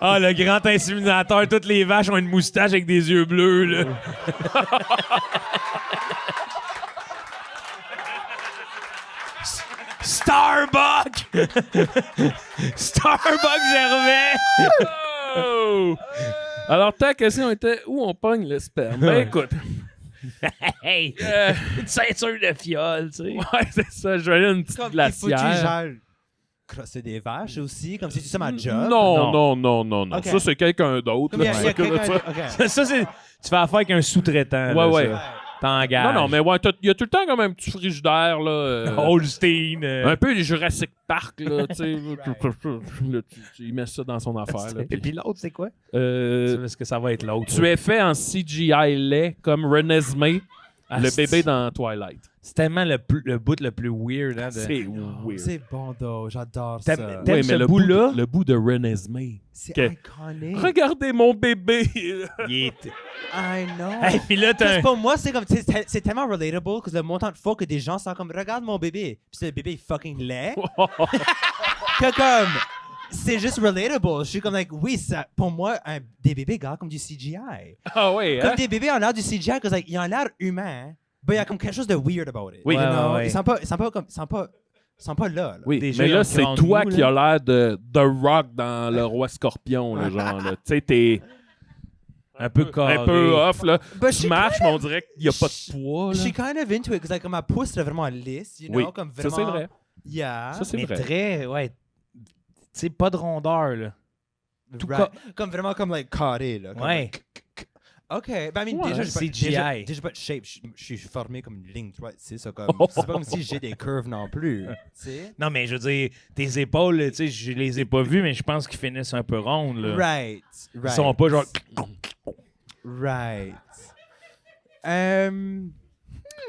[SPEAKER 1] Ah, le grand inséminateur, toutes les vaches ont une moustache avec des yeux bleus, là. Starbuck! Starbuck Gervais!
[SPEAKER 2] Oh! Alors, ta question était où on pogne le sperme? Ben écoute,
[SPEAKER 1] Hey! Une ceinture de fiole, tu sais.
[SPEAKER 2] ouais, c'est ça, je vais aller à une petite
[SPEAKER 4] Comme, il faut-tu,
[SPEAKER 2] glacière.
[SPEAKER 4] genre, crosser des vaches aussi? Comme si tu sais ma job?
[SPEAKER 2] Non.
[SPEAKER 4] Ok.
[SPEAKER 2] Ça, c'est quelqu'un d'autre.
[SPEAKER 4] Comme il y
[SPEAKER 2] là,
[SPEAKER 4] a,
[SPEAKER 2] qui
[SPEAKER 4] il y a
[SPEAKER 2] s'occupe de
[SPEAKER 4] quelqu'un...
[SPEAKER 2] ça.
[SPEAKER 4] OK.
[SPEAKER 1] Ça, c'est. Tu fais affaire avec un sous-traitant. là,
[SPEAKER 2] Ouais.
[SPEAKER 1] ça. T'engages.
[SPEAKER 2] Non, mais ouais, il y a tout le temps comme un petit frigidaire, là.
[SPEAKER 1] Holstein.
[SPEAKER 2] Un peu les Jurassic Park, là, tu sais. Là, il met ça dans son affaire, là.
[SPEAKER 1] Et puis l'autre, c'est quoi?
[SPEAKER 2] Euh,
[SPEAKER 1] Est-ce que ça va être l'autre?
[SPEAKER 2] tu es fait en CGI laid, comme Renesmee,
[SPEAKER 1] Ah,
[SPEAKER 2] le
[SPEAKER 1] c'est-
[SPEAKER 2] bébé dans Twilight.
[SPEAKER 1] C'est tellement le bout le plus weird. Hein, de...
[SPEAKER 2] C'est weird.
[SPEAKER 4] C'est bon, though. J'adore
[SPEAKER 1] T'aimes-
[SPEAKER 4] ça.
[SPEAKER 1] t'aimes-
[SPEAKER 2] Oui,
[SPEAKER 1] ce
[SPEAKER 2] mais
[SPEAKER 1] bout-là?
[SPEAKER 2] le bout de Renesmee.
[SPEAKER 4] C'est
[SPEAKER 2] que-
[SPEAKER 4] iconique.
[SPEAKER 2] Regardez mon bébé!
[SPEAKER 1] Il est...
[SPEAKER 4] I know.
[SPEAKER 1] Hey, puis là, t'as
[SPEAKER 4] Parce
[SPEAKER 1] un...
[SPEAKER 4] que pour moi, c'est comme c'est tellement relatable que le montant de fois que des gens sont comme regarde mon bébé, puis le bébé est fucking laid. Que comme c'est juste relatable. Je suis comme like oui, ça pour moi des bébés gars comme du CGI.
[SPEAKER 2] Ah oui,
[SPEAKER 4] Comme
[SPEAKER 2] hein?
[SPEAKER 4] des bébés ont l'air du CGI que like ils ont l'air humains, mais il y a comme quelque chose de weird about it.
[SPEAKER 2] Oui.
[SPEAKER 4] You
[SPEAKER 1] Ouais,
[SPEAKER 4] know?
[SPEAKER 1] ouais.
[SPEAKER 4] Ils sont pas comme ils sont pas là.
[SPEAKER 2] Oui,
[SPEAKER 1] Déjà,
[SPEAKER 2] mais
[SPEAKER 1] ils ont
[SPEAKER 2] là,
[SPEAKER 1] le
[SPEAKER 2] c'est
[SPEAKER 1] crâne
[SPEAKER 2] toi
[SPEAKER 1] mou,
[SPEAKER 2] qui
[SPEAKER 1] là.
[SPEAKER 2] as l'air de The Rock dans Le Roi Scorpion, là, genre, là. Tu sais, t'es
[SPEAKER 1] un peu carré.
[SPEAKER 2] un peu off, là.
[SPEAKER 4] But
[SPEAKER 2] Tu
[SPEAKER 4] she
[SPEAKER 2] marches, mais on dirait qu'il n'y a pas de poids,
[SPEAKER 4] Je suis
[SPEAKER 2] là.
[SPEAKER 4] kind of into it because like ma pousse est vraiment lisse, you know,
[SPEAKER 2] Oui,
[SPEAKER 4] comme
[SPEAKER 2] ça,
[SPEAKER 4] vraiment.
[SPEAKER 2] c'est vrai.
[SPEAKER 4] Yeah.
[SPEAKER 2] Ça, c'est
[SPEAKER 1] Mais
[SPEAKER 2] vrai.
[SPEAKER 1] très... Ouais. Tu sais, pas de rondeur, là. tout
[SPEAKER 4] comme vraiment comme like carré là. Comme,
[SPEAKER 1] Ouais.
[SPEAKER 4] like, OK. Ben, I mean,
[SPEAKER 2] Ouais,
[SPEAKER 4] déjà, j'ai pas-
[SPEAKER 1] CGI.
[SPEAKER 4] déjà pas de shape. Je suis formé comme une ligne droite. C'est ça, comme. C'est pas comme si j'ai des curves non plus. Tu sais?
[SPEAKER 1] Non, mais je veux dire, tes épaules, tu sais, je les ai pas vues, mais je pense qu'ils finissent un peu rondes, là.
[SPEAKER 4] Right.
[SPEAKER 1] Ils sont pas genre...
[SPEAKER 4] Right.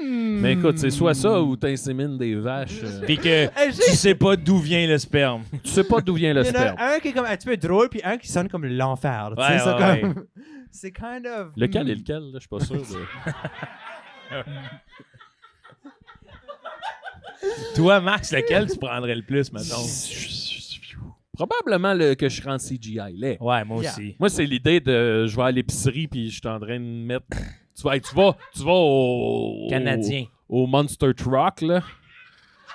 [SPEAKER 2] Mais écoute, c'est soit ça ou t'insémines des vaches.
[SPEAKER 1] Puis que tu sais pas d'où vient le sperme.
[SPEAKER 2] Tu sais pas d'où vient le
[SPEAKER 4] Il y en
[SPEAKER 2] sperme.
[SPEAKER 4] a un qui est comme un petit peu drôle, puis un qui sonne comme l'enfer. Tu sais,
[SPEAKER 1] Ouais,
[SPEAKER 4] ça,
[SPEAKER 1] ouais,
[SPEAKER 4] comme. C'est kind of.
[SPEAKER 2] Lequel est lequel, là? Je suis pas sûr.
[SPEAKER 1] Toi, Max, lequel tu prendrais le plus, mettons?
[SPEAKER 2] Probablement que je serais en CGI laid.
[SPEAKER 1] Ouais, moi
[SPEAKER 4] Yeah.
[SPEAKER 1] aussi.
[SPEAKER 2] Moi, c'est l'idée de je vais à l'épicerie puis je suis en train de mettre. Tu vas au.
[SPEAKER 1] Canadien.
[SPEAKER 2] Au Monster Truck, là.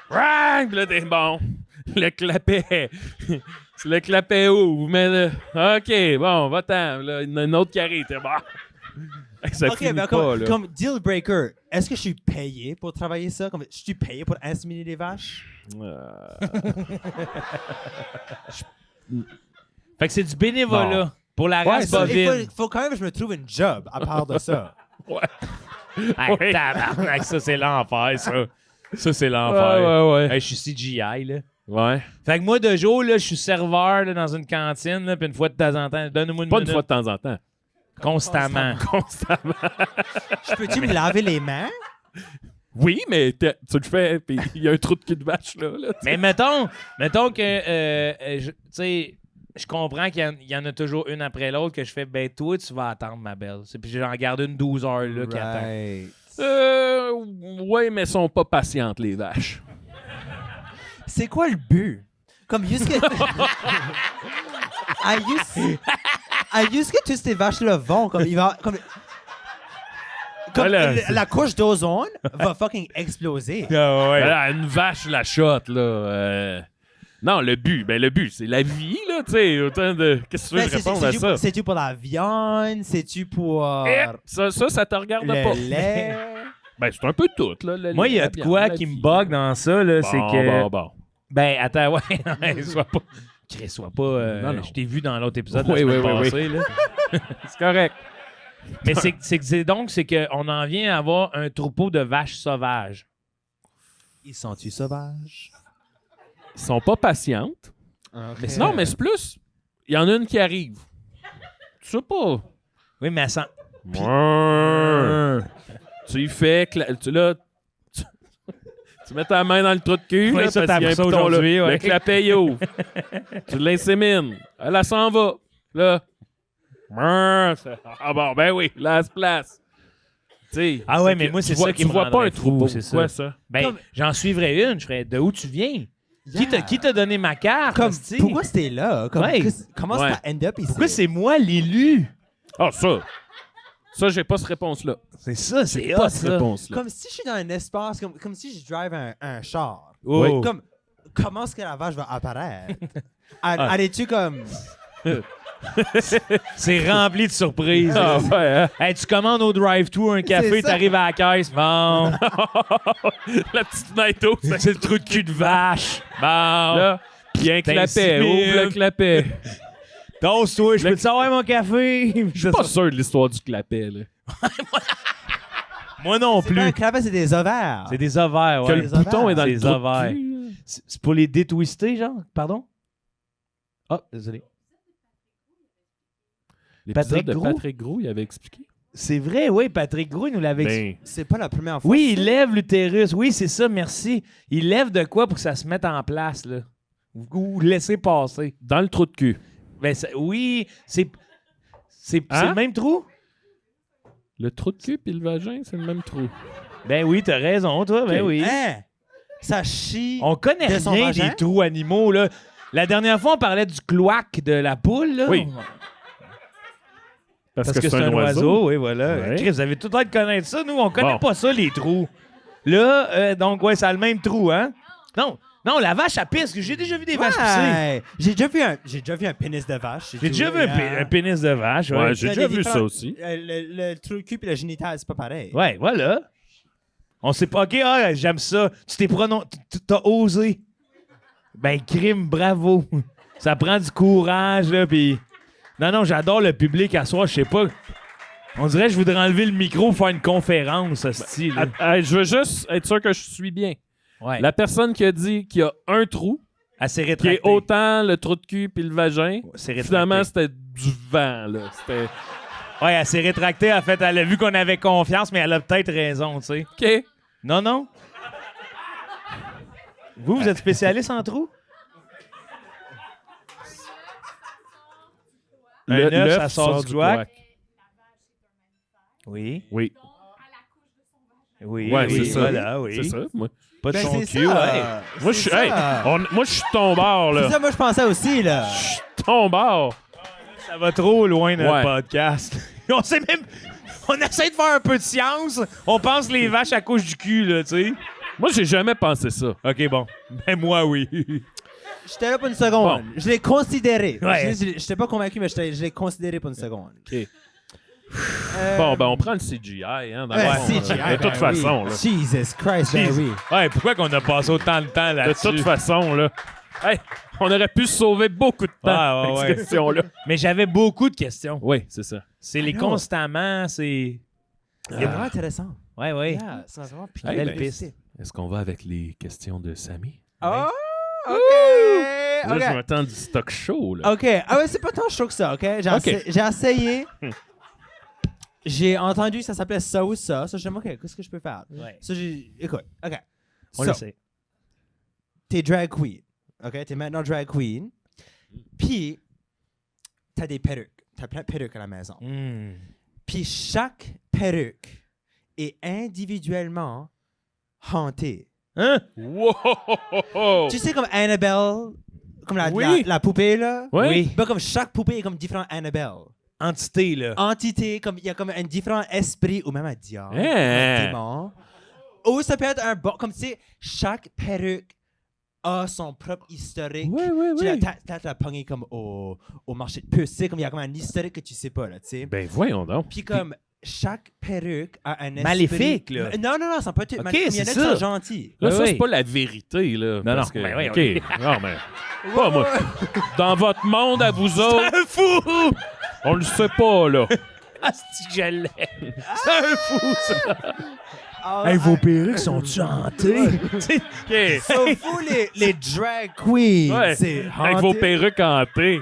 [SPEAKER 2] Rang! Puis là, t'es bon. Le clapet. C'est le clapet ouvre. Mais là, OK, bon, va-t'en. Là, il y en a une autre qui arrive. T'es bon. Ça
[SPEAKER 4] Ok,
[SPEAKER 2] finit
[SPEAKER 4] ben
[SPEAKER 2] pas, là.
[SPEAKER 4] comme deal breaker, est-ce que je suis payé pour travailler ça? Comme, je suis payé pour inséminer des vaches?
[SPEAKER 1] Fait que c'est du bénévolat pour la race
[SPEAKER 4] ça, il
[SPEAKER 1] bovine.
[SPEAKER 4] faut quand même que je me trouve une job à part de ça.
[SPEAKER 1] Hey,
[SPEAKER 2] Ouais.
[SPEAKER 1] tabarnak, ça, c'est l'enfer, ça. Ça, c'est l'enfer.
[SPEAKER 2] Ouais.
[SPEAKER 1] Hey, je suis CGI, là.
[SPEAKER 2] Ouais.
[SPEAKER 1] Fait que moi, de jour, là, je suis serveur là, dans une cantine, là, puis une fois de temps en temps, donne-moi une
[SPEAKER 2] Pas une
[SPEAKER 1] minute.
[SPEAKER 2] fois de temps en temps.
[SPEAKER 1] Constamment.
[SPEAKER 2] Constamment.
[SPEAKER 4] Je peux-tu me laver les mains?
[SPEAKER 2] Oui, mais tu le fais, puis il y a un trou de cul de vache, là.
[SPEAKER 1] Mais mettons que, tu sais, je comprends qu'il y en a toujours une après l'autre que je fais, ben toi, tu vas attendre, ma belle. Puis j'en garde une 12 heures là qui attend.
[SPEAKER 2] Ouais, mais elles sont pas patientes, les vaches.
[SPEAKER 4] C'est quoi le but? Comme jusque... jusque toutes ces vaches-là vont, comme il va... Comme
[SPEAKER 2] Voilà,
[SPEAKER 4] la couche d'ozone va fucking exploser.
[SPEAKER 1] Ah ouais.
[SPEAKER 2] Voilà, une vache la shot, là. Non, le but, c'est la vie, là, tu sais. Autant de. Qu'est-ce que tu veux que je réponde à ça?
[SPEAKER 4] C'est-tu pour la viande? C'est-tu pour
[SPEAKER 2] Ça te regarde
[SPEAKER 4] le
[SPEAKER 2] pas.
[SPEAKER 4] lait?
[SPEAKER 2] Ben, c'est un peu tout, là.
[SPEAKER 1] Moi, il y a de quoi qui me bug dans ça, là, c'est que...
[SPEAKER 2] Bon.
[SPEAKER 1] Ben, attends, ouais, sois pas... Chris, sois pas...
[SPEAKER 2] Non.
[SPEAKER 1] Je t'ai vu dans l'autre épisode
[SPEAKER 2] Oui,
[SPEAKER 1] la semaine
[SPEAKER 2] oui.
[SPEAKER 1] passée, là.
[SPEAKER 2] C'est correct.
[SPEAKER 1] Mais c'est qu'on en vient à avoir un troupeau de vaches sauvages.
[SPEAKER 4] Ils sont-tu sauvages?
[SPEAKER 2] Ils sont pas patientes.
[SPEAKER 4] Okay.
[SPEAKER 2] Non, mais c'est plus. Il y en a une qui arrive. Tu sais pas.
[SPEAKER 1] Oui, mais elle sent...
[SPEAKER 2] Tu y fais. Tu mets ta main dans le trou de cul.
[SPEAKER 1] Oui,
[SPEAKER 2] là,
[SPEAKER 1] ça,
[SPEAKER 2] parce
[SPEAKER 1] t'as
[SPEAKER 2] qu'il y a
[SPEAKER 1] appris ça
[SPEAKER 2] un piton, là.
[SPEAKER 1] aujourd'hui, ouais.
[SPEAKER 2] Le clapet, il ouvre. Tu l'insémines. Elle s'en va. Là. Ah bon, ben oui, là, elle se place. T'sais,
[SPEAKER 1] Ah ouais, mais moi, c'est ça qui
[SPEAKER 2] tu
[SPEAKER 1] me
[SPEAKER 2] vois pas
[SPEAKER 1] rendrait
[SPEAKER 2] un troupeau.
[SPEAKER 1] fou, c'est ça.
[SPEAKER 2] Quoi, ça?
[SPEAKER 1] Ben,
[SPEAKER 4] Comme-
[SPEAKER 1] j'en suivrais une. Je ferais, de où tu viens?
[SPEAKER 4] Yeah.
[SPEAKER 1] Qui t'a donné ma carte?
[SPEAKER 4] Comme,
[SPEAKER 1] hostie?
[SPEAKER 4] pourquoi c'était là? Comme,
[SPEAKER 1] Ouais.
[SPEAKER 4] comment
[SPEAKER 2] Ouais.
[SPEAKER 4] ça end up ici?
[SPEAKER 1] Pourquoi c'est moi l'élu?
[SPEAKER 2] Ah, ça. Ça, j'ai pas cette réponse-là.
[SPEAKER 1] C'est ça, c'est
[SPEAKER 2] Pas
[SPEAKER 1] hot,
[SPEAKER 2] cette
[SPEAKER 1] ça.
[SPEAKER 2] réponse-là.
[SPEAKER 4] Comme si je suis dans un espace, comme si je drive un char.
[SPEAKER 1] Oh.
[SPEAKER 4] Comme, comment est-ce que la vache va apparaître? Allez-tu comme...
[SPEAKER 1] C'est rempli de surprises.
[SPEAKER 2] Ah, ouais, hein?
[SPEAKER 1] Hey, tu commandes au drive-thru un
[SPEAKER 4] C'est
[SPEAKER 1] café,
[SPEAKER 4] ça.
[SPEAKER 1] t'arrives à la caisse. Bon.
[SPEAKER 2] La petite Naito, ça.
[SPEAKER 1] C'est le trou de cul de vache. Bon.
[SPEAKER 2] Là, il y a un clapet. Ouvre le clapet.
[SPEAKER 1] Toast-toi, je peux te savoir mon café?
[SPEAKER 2] Je suis pas sûr de l'histoire du clapet, là.
[SPEAKER 1] Moi non
[SPEAKER 4] C'est pas un
[SPEAKER 1] plus.
[SPEAKER 4] clapet, c'est des ovaires.
[SPEAKER 1] C'est des ovaires,
[SPEAKER 2] Que
[SPEAKER 1] ouais.
[SPEAKER 2] le bouton est dans le
[SPEAKER 1] Des
[SPEAKER 2] trou de
[SPEAKER 1] ovaires.
[SPEAKER 2] cul, là.
[SPEAKER 1] C'est pour les détwister, genre? Pardon? Ah, désolé.
[SPEAKER 2] L'épisode
[SPEAKER 1] Patrick
[SPEAKER 2] de
[SPEAKER 1] Gros?
[SPEAKER 2] Patrick Gros, il avait expliqué.
[SPEAKER 1] C'est vrai, oui, Patrick Gros, il nous l'avait expliqué.
[SPEAKER 2] Ben,
[SPEAKER 4] C'est pas la première fois.
[SPEAKER 1] Oui, il lève l'utérus. Oui, c'est ça, merci. Il lève de quoi pour que ça se mette en place, là? Ou laisser passer.
[SPEAKER 2] dans le trou de cul.
[SPEAKER 1] Ben, oui, c'est
[SPEAKER 2] Hein?
[SPEAKER 1] le même trou?
[SPEAKER 2] Le trou de cul puis le vagin, c'est le même trou.
[SPEAKER 1] Ben oui, t'as raison, toi, ben
[SPEAKER 2] Ok.
[SPEAKER 1] oui.
[SPEAKER 4] Hein? Ça chie.
[SPEAKER 1] On connaît
[SPEAKER 4] De son
[SPEAKER 1] rien
[SPEAKER 4] vagin?
[SPEAKER 1] des trous animaux, là. La dernière fois, on parlait du cloaque de la poule, là.
[SPEAKER 2] Oui. Parce que c'est un oiseau.
[SPEAKER 1] oui, voilà.
[SPEAKER 2] Ouais.
[SPEAKER 1] Chris, vous avez tout le temps de connaître ça. Nous, on connaît
[SPEAKER 2] Bon.
[SPEAKER 1] pas ça, les trous. Là, donc, ouais, ça a le même trou, hein? Non, la vache, elle pisse. J'ai déjà vu des vaches pisser.
[SPEAKER 4] Ouais. J'ai déjà vu un pénis de vache.
[SPEAKER 1] J'ai déjà vu un pénis de vache, ouais.
[SPEAKER 2] Ouais, j'ai
[SPEAKER 4] Il y a
[SPEAKER 2] déjà
[SPEAKER 4] des
[SPEAKER 2] vu ça
[SPEAKER 4] différents-
[SPEAKER 2] aussi.
[SPEAKER 4] Le trou de cul et le génital, c'est pas pareil.
[SPEAKER 1] Ouais, voilà. On sait pas, OK, j'aime ça. Tu t'es t'as osé. Ben, crime, bravo. Ça prend du courage, là, puis... Non, j'adore le public à soir, je sais pas. On dirait que je voudrais enlever le micro pour faire une conférence, hostie, là.
[SPEAKER 2] Je veux juste être sûr que je suis bien.
[SPEAKER 1] Ouais.
[SPEAKER 2] La personne qui a dit qu'il y a un trou,
[SPEAKER 1] Elle s'est
[SPEAKER 2] qui
[SPEAKER 1] rétractée.
[SPEAKER 2] est autant le trou de cul puis le vagin,
[SPEAKER 1] C'est rétracté.
[SPEAKER 2] finalement, c'était du vent, là. C'était...
[SPEAKER 1] Ouais, elle s'est rétractée. En fait, elle a vu qu'on avait confiance, mais elle a peut-être raison, tu sais.
[SPEAKER 2] OK.
[SPEAKER 1] Non? Vous êtes spécialiste en trous? Un œuf,
[SPEAKER 2] l'œuf
[SPEAKER 1] ça sort du cloaque. Oui.
[SPEAKER 2] Oui.
[SPEAKER 1] Oui,
[SPEAKER 2] Ouais,
[SPEAKER 1] oui,
[SPEAKER 2] c'est ça.
[SPEAKER 1] voilà, oui.
[SPEAKER 2] C'est ça. Moi,
[SPEAKER 1] Pas de
[SPEAKER 4] Ben,
[SPEAKER 1] son
[SPEAKER 4] c'est
[SPEAKER 1] cul, ouais.
[SPEAKER 4] ça.
[SPEAKER 2] moi je suis
[SPEAKER 4] C'est
[SPEAKER 2] hey,
[SPEAKER 4] ça.
[SPEAKER 2] moi, je suis ton bord,
[SPEAKER 4] C'est
[SPEAKER 2] là.
[SPEAKER 4] ça, moi, je pensais aussi, là.
[SPEAKER 2] Je suis ton bord.
[SPEAKER 1] Ça va trop loin, notre
[SPEAKER 2] Ouais.
[SPEAKER 1] podcast. On sait même... On essaie de faire un peu de science. On pense les vaches à couche du cul, là, tu sais.
[SPEAKER 2] Moi, j'ai jamais pensé ça.
[SPEAKER 1] OK, bon. Ben, moi, oui.
[SPEAKER 4] J'étais là pour une seconde. Je l'ai considéré.
[SPEAKER 1] Ouais.
[SPEAKER 4] J'étais pas convaincu, mais je l'ai considéré pour une seconde.
[SPEAKER 2] OK. Bon, ben, on prend le CGI, hein, dans le
[SPEAKER 4] Ouais,
[SPEAKER 2] fond,
[SPEAKER 4] CGI,
[SPEAKER 2] là. De toute
[SPEAKER 4] ben
[SPEAKER 2] façon,
[SPEAKER 4] oui.
[SPEAKER 2] là.
[SPEAKER 4] Jesus Christ, ben oui.
[SPEAKER 1] Ouais, pourquoi qu'on a passé autant de temps
[SPEAKER 2] De
[SPEAKER 1] là-dessus?
[SPEAKER 2] toute façon, là. Hey, on aurait pu se sauver beaucoup de temps avec
[SPEAKER 1] ouais.
[SPEAKER 2] cette question-là.
[SPEAKER 1] Mais j'avais beaucoup de questions.
[SPEAKER 2] Oui, c'est ça.
[SPEAKER 1] C'est les
[SPEAKER 4] non.
[SPEAKER 1] constamment, c'est...
[SPEAKER 4] C'est vraiment intéressant.
[SPEAKER 1] Ouais.
[SPEAKER 4] Yeah, ça m'a vraiment piqué.
[SPEAKER 2] Hey,
[SPEAKER 1] Belle
[SPEAKER 2] ben,
[SPEAKER 1] piste.
[SPEAKER 2] Est-ce qu'on va avec les questions de Samy?
[SPEAKER 4] Oh, OK.
[SPEAKER 2] Là, je m'attends du stock show, là.
[SPEAKER 4] OK. Ah ouais, c'est pas tant chaud que ça, OK? J'ai
[SPEAKER 2] OK.
[SPEAKER 4] j'ai essayé. J'ai entendu que ça s'appelait ça ou ça. Ça, je me dis, OK, qu'est-ce que je peux faire?
[SPEAKER 1] Ouais.
[SPEAKER 4] Ça, écoute, OK.
[SPEAKER 1] On
[SPEAKER 4] So,
[SPEAKER 1] le sait.
[SPEAKER 4] T'es drag queen. OK? T'es maintenant drag queen. Puis, t'as des perruques. T'as plein de perruques à la maison.
[SPEAKER 1] Hmm.
[SPEAKER 4] Puis, chaque perruque est individuellement hantée.
[SPEAKER 1] Hein?
[SPEAKER 2] Wow!
[SPEAKER 4] Tu sais, comme Annabelle comme la,
[SPEAKER 2] Oui.
[SPEAKER 4] la poupée, là.
[SPEAKER 2] Ouais.
[SPEAKER 1] Oui.
[SPEAKER 4] Ben, comme chaque poupée est comme différent Annabelle.
[SPEAKER 1] Entité, là.
[SPEAKER 4] Entité, comme il y a comme un différent esprit ou même un diable,
[SPEAKER 2] Hein.
[SPEAKER 4] un démon. Ou ça peut être un bon, comme tu sais, chaque perruque a son propre historique.
[SPEAKER 2] Oui.
[SPEAKER 4] Tu l'as pogné comme au marché de puces, tu sais, comme il y a comme un historique que tu sais pas, là, tu sais.
[SPEAKER 2] Ben voyons donc.
[SPEAKER 4] Puis comme chaque perruque a un esprit...
[SPEAKER 1] Maléfique, là.
[SPEAKER 4] Non, ça peut être...
[SPEAKER 1] Ok,
[SPEAKER 4] il y en
[SPEAKER 1] c'est
[SPEAKER 4] a qui
[SPEAKER 1] ça.
[SPEAKER 4] sont gentils.
[SPEAKER 2] Là,
[SPEAKER 1] Ouais,
[SPEAKER 2] ça,
[SPEAKER 1] ouais.
[SPEAKER 2] c'est pas la vérité, là.
[SPEAKER 1] Non,
[SPEAKER 2] parce
[SPEAKER 1] non.
[SPEAKER 2] que-
[SPEAKER 1] Ben oui,
[SPEAKER 2] OK.
[SPEAKER 1] oui.
[SPEAKER 2] Non, mais... Pas moi. Dans votre monde, à vous autres,
[SPEAKER 1] Un fou!
[SPEAKER 2] on le sait pas, là.
[SPEAKER 1] Ah, c'est que je l'ai. C'est un fou, ça.
[SPEAKER 4] Ah,
[SPEAKER 1] Hey, vos perruques sont-tu hantées?
[SPEAKER 2] OK.
[SPEAKER 4] Sauf vous, les drag queens.
[SPEAKER 2] Ouais.
[SPEAKER 4] C'est
[SPEAKER 2] Avec vos
[SPEAKER 4] hanté.
[SPEAKER 2] perruques hantées.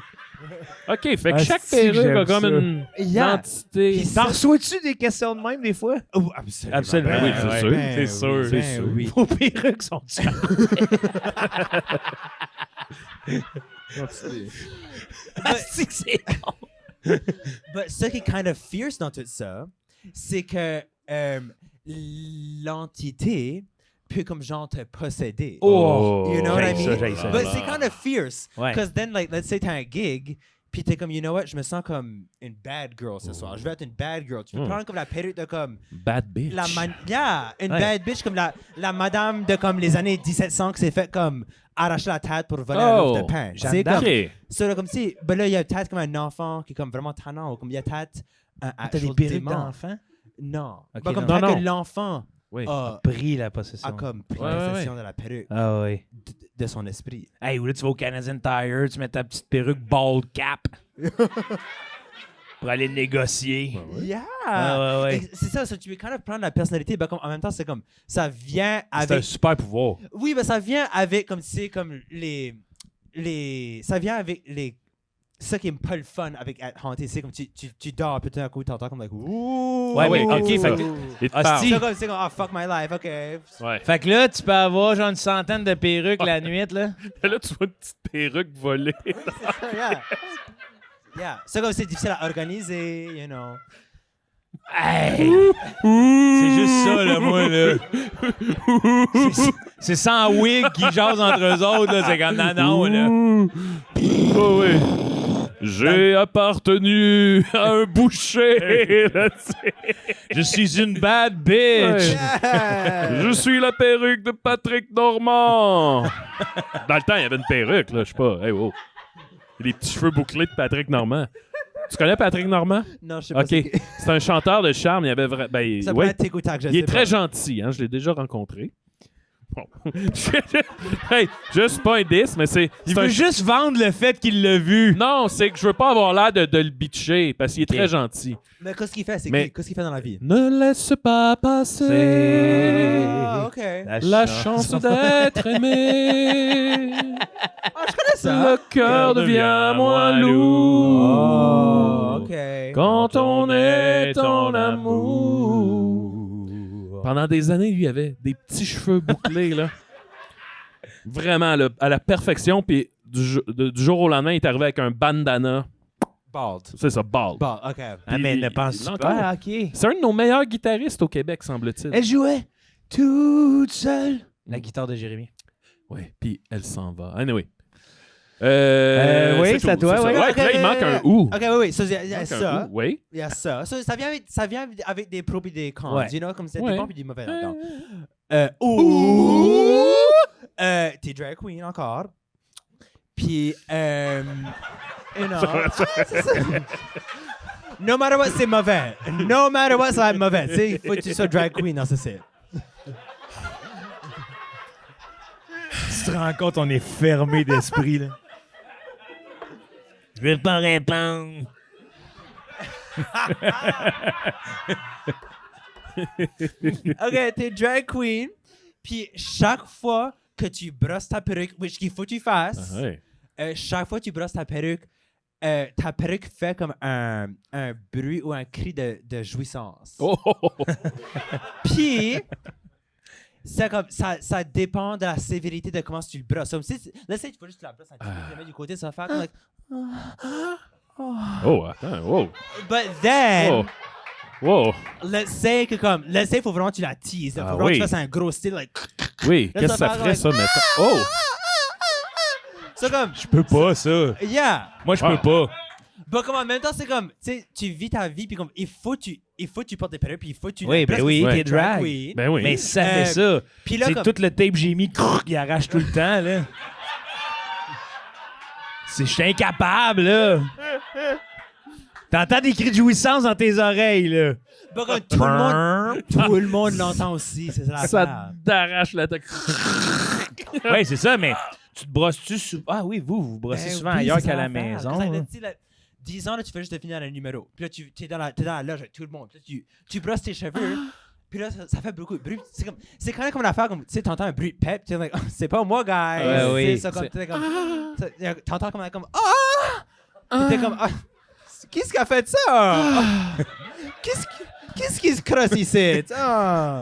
[SPEAKER 2] OK, fait que
[SPEAKER 1] Ah,
[SPEAKER 2] chaque
[SPEAKER 1] c'est que
[SPEAKER 2] perruque a
[SPEAKER 1] j'aime
[SPEAKER 2] comme
[SPEAKER 1] ça.
[SPEAKER 2] une
[SPEAKER 4] Yeah.
[SPEAKER 2] identité.
[SPEAKER 4] Puis
[SPEAKER 1] T'en reçois-tu des questions de même, des fois?
[SPEAKER 4] Oh, absolument.
[SPEAKER 1] Absolument.
[SPEAKER 2] Ben oui,
[SPEAKER 1] Ouais,
[SPEAKER 2] c'est
[SPEAKER 1] ouais.
[SPEAKER 2] sûr.
[SPEAKER 4] Ben
[SPEAKER 2] C'est sûr,
[SPEAKER 4] oui,
[SPEAKER 2] c'est
[SPEAKER 4] ben
[SPEAKER 2] sûr.
[SPEAKER 4] oui.
[SPEAKER 1] Vos perruques sont-tu Ah, c'est que c'est bon.
[SPEAKER 4] But ce qui est kind of fierce dans tout ça, c'est que l'entité peut comme genre te posséder.
[SPEAKER 2] Oh.
[SPEAKER 4] You know what I
[SPEAKER 1] J'haïs
[SPEAKER 4] mean?
[SPEAKER 1] ça, j'haïs ça.
[SPEAKER 4] But c'est kind of fierce.
[SPEAKER 1] Ouais.
[SPEAKER 4] Because then, like, let's say t'as un gig, puis t'es comme, you know what, je me sens comme une bad girl ce soir. Je veux être une bad girl. Tu peux prendre comme la perruque de comme...
[SPEAKER 2] Bad bitch.
[SPEAKER 4] Une
[SPEAKER 1] Ouais.
[SPEAKER 4] bad bitch comme la madame de comme les années 1700 qui s'est fait comme arracher la tête pour voler un loaf de pain.
[SPEAKER 1] Jeanne
[SPEAKER 4] C'est
[SPEAKER 1] d'Arc.
[SPEAKER 4] comme...
[SPEAKER 2] OK.
[SPEAKER 4] Ça, là, comme si, ben là, il y a peut-être comme un enfant qui est comme vraiment tannant, ou comme il y a peut-être un
[SPEAKER 1] T'as des
[SPEAKER 4] actual
[SPEAKER 1] perruques
[SPEAKER 4] démon.
[SPEAKER 1] d'enfants?
[SPEAKER 4] Non.
[SPEAKER 1] Ok,
[SPEAKER 4] Ben, comme
[SPEAKER 1] non.
[SPEAKER 4] peut-être
[SPEAKER 2] Non,
[SPEAKER 4] que
[SPEAKER 2] non.
[SPEAKER 4] l'enfant
[SPEAKER 2] Oui.
[SPEAKER 4] a
[SPEAKER 1] Pris la possession.
[SPEAKER 4] comme pris
[SPEAKER 2] Ouais, ouais,
[SPEAKER 4] possession de la perruque
[SPEAKER 1] Ah oui.
[SPEAKER 4] de son esprit.
[SPEAKER 1] Hey, ou là, tu vas au Canadian Tire, tu mets ta petite perruque bald cap pour aller négocier.
[SPEAKER 4] Yeah!
[SPEAKER 1] Ah, ouais, ouais.
[SPEAKER 4] Et c'est ça, tu veux quand même prendre la personnalité, ben, comme, en même temps, c'est comme, ça vient
[SPEAKER 1] C'est un
[SPEAKER 4] avec...
[SPEAKER 1] super pouvoir.
[SPEAKER 4] Oui, mais ça vient avec, comme tu sais, comme ça vient avec les... Ça qui est pas le fun avec être hanté, c'est comme tu dors, puis tout d'un coup, t'entends comme, like, ouh!
[SPEAKER 1] Ouais, mais
[SPEAKER 2] oui,
[SPEAKER 1] OK,
[SPEAKER 2] ça.
[SPEAKER 1] fait que,
[SPEAKER 2] Il te
[SPEAKER 1] Ah,
[SPEAKER 2] parle.
[SPEAKER 1] si.
[SPEAKER 4] C'est comme, ah, fuck my life, OK.
[SPEAKER 2] Ouais.
[SPEAKER 1] fait que là, tu peux avoir genre une centaine de perruques la nuit, là.
[SPEAKER 2] Là, tu vois une petite perruque voler.
[SPEAKER 4] Yeah. Yeah. C'est comme, c'est difficile à organiser, you know.
[SPEAKER 1] Hey! C'est juste ça, là, moi, là. C'est 100 wigs qui jasent entre eux autres, là. C'est comme, non, là.
[SPEAKER 2] Oh oui. J'ai appartenu à un boucher. Là, tu sais.
[SPEAKER 1] Je suis une bad bitch.
[SPEAKER 2] Ouais. Je suis la perruque de Patrick Normand. Dans le temps, il y avait une perruque, là, je sais pas. Hey, wow. Il y a des petits cheveux bouclés de Patrick Normand. Tu connais Patrick Normand?
[SPEAKER 4] Non, je sais pas.
[SPEAKER 2] OK. C'est un chanteur de charme. Il y avait ben,
[SPEAKER 4] Ça
[SPEAKER 2] ouais.
[SPEAKER 4] peut être tic ou tac, je
[SPEAKER 2] Il
[SPEAKER 4] sais
[SPEAKER 2] est très
[SPEAKER 4] pas.
[SPEAKER 2] gentil, hein? Je l'ai déjà rencontré. Bon. Hey, juste pas un 10, mais c'est
[SPEAKER 1] Il
[SPEAKER 2] un
[SPEAKER 1] veut juste vendre le fait qu'il l'a vu.
[SPEAKER 2] Non, c'est que je veux pas avoir l'air de le bitcher parce qu'il est très gentil.
[SPEAKER 4] Mais qu'est-ce qu'il fait?
[SPEAKER 2] Mais-
[SPEAKER 4] Qu'est-ce qu'il fait dans la vie?
[SPEAKER 2] Ne laisse pas passer
[SPEAKER 4] Ah, OK.
[SPEAKER 2] la chance d'être aimé.
[SPEAKER 4] Ah, je connais ça.
[SPEAKER 2] Le cœur devient moins lourd
[SPEAKER 4] Oh, OK.
[SPEAKER 2] quand on est en amour. Pendant des années, lui, il avait des petits cheveux bouclés, là. Vraiment, là, à la perfection. Puis du jour au lendemain, il est arrivé avec un bandana.
[SPEAKER 4] Bald.
[SPEAKER 2] C'est ça, bald.
[SPEAKER 4] Bald, OK.
[SPEAKER 1] Ah, mais
[SPEAKER 2] Puis,
[SPEAKER 1] ne pense
[SPEAKER 2] il-
[SPEAKER 1] pas. Ah, OK.
[SPEAKER 2] C'est un de nos meilleurs guitaristes au Québec, semble-t-il.
[SPEAKER 1] Elle jouait toute seule. La guitare de Jérémy.
[SPEAKER 2] Oui, puis elle s'en va. Anyway.
[SPEAKER 1] Oui, c'est à
[SPEAKER 2] tout,
[SPEAKER 1] toi,
[SPEAKER 2] ça.
[SPEAKER 1] oui.
[SPEAKER 2] Ouais, puis là, il manque un ou.
[SPEAKER 4] OK, oui. Ça, il y a
[SPEAKER 2] Il manque
[SPEAKER 4] ça.
[SPEAKER 2] un ou, oui.
[SPEAKER 4] Il y a ça. Ça vient avec des pros et des cons.
[SPEAKER 1] Ouais.
[SPEAKER 4] You know, comme c'est
[SPEAKER 2] Ouais.
[SPEAKER 4] des bons et des mauvais là-dedans. Ou. T'es drag queen encore. Puis, you know. c'est ça. No matter what, c'est mauvais. No matter what, ça va être mauvais. Tu sais, il faut que tu sois drag queen dans ce site.
[SPEAKER 1] Tu te rends compte, on est fermé d'esprit, là.
[SPEAKER 3] Je veux pas répondre.
[SPEAKER 4] OK, t'es drag queen. Puis chaque fois que tu brosses ta perruque, which qu'il faut que tu fasses,
[SPEAKER 2] Ah, ouais.
[SPEAKER 4] chaque fois que tu brosses ta perruque fait comme un bruit ou un cri de jouissance.
[SPEAKER 2] Oh, oh, oh, oh.
[SPEAKER 4] Puis, c'est comme, ça dépend de la sévérité de comment tu le brosses. Comme si, là, tu vas juste la brosser un petit peu, tu la mets du côté, ça va faire comme, like,
[SPEAKER 2] Oh, attends, wow.
[SPEAKER 4] but then,
[SPEAKER 2] Oh. Wow.
[SPEAKER 4] let's say, il faut vraiment que tu la teases. Il faut
[SPEAKER 2] Ah
[SPEAKER 4] vraiment que
[SPEAKER 2] oui.
[SPEAKER 4] tu fasses un gros style, like,
[SPEAKER 2] Oui,
[SPEAKER 4] Là,
[SPEAKER 2] qu'est-ce que
[SPEAKER 4] ça
[SPEAKER 2] ça
[SPEAKER 4] fait
[SPEAKER 2] ferait,
[SPEAKER 4] like-
[SPEAKER 2] ça, mettons? Oh!
[SPEAKER 4] C'est comme,
[SPEAKER 1] Je peux pas, ça.
[SPEAKER 4] yeah.
[SPEAKER 1] Moi, je peux pas.
[SPEAKER 4] Bah, comme en même temps, c'est comme, tu sais, tu vis ta vie, puis comme, il faut que tu portes des perruques, puis il faut que tu...
[SPEAKER 1] Oui, ben
[SPEAKER 4] presque
[SPEAKER 1] oui,
[SPEAKER 4] c'est
[SPEAKER 1] t'es drag.
[SPEAKER 4] queen.
[SPEAKER 2] Ben oui.
[SPEAKER 1] Mais si ça fait ça.
[SPEAKER 4] Puis là,
[SPEAKER 1] C'est
[SPEAKER 4] comme...
[SPEAKER 1] tout le tape que j'ai mis, il arrache tout le temps, là. Je suis incapable, là. T'entends des cris de jouissance dans tes oreilles, là.
[SPEAKER 4] Bah, comme tout le monde l'entend aussi, c'est ça la
[SPEAKER 2] Ça t'arrache la tête.
[SPEAKER 1] Oui, c'est ça, mais tu te brosses-tu souvent? Ah oui, vous brossez souvent ailleurs qu'à la maison. Hein.
[SPEAKER 4] 10 ans, là, tu fais juste définir un numéro. Puis là, tu es dans la loge avec tout le monde. Puis là, tu brosses tes cheveux. Puis là, ça fait beaucoup de bruit. C'est quand même comme l'affaire, comme, tu sais, t'entends un bruit de pep. Tu es like, oh, c'est pas moi, guys.
[SPEAKER 1] Ouais, oui.
[SPEAKER 4] C'est ça, comme, t'entends comme, ah! Puis t'es comme, ah, qu'est-ce qui a fait ça? Ah! Qu'est-ce qui se crosse ici? Ah!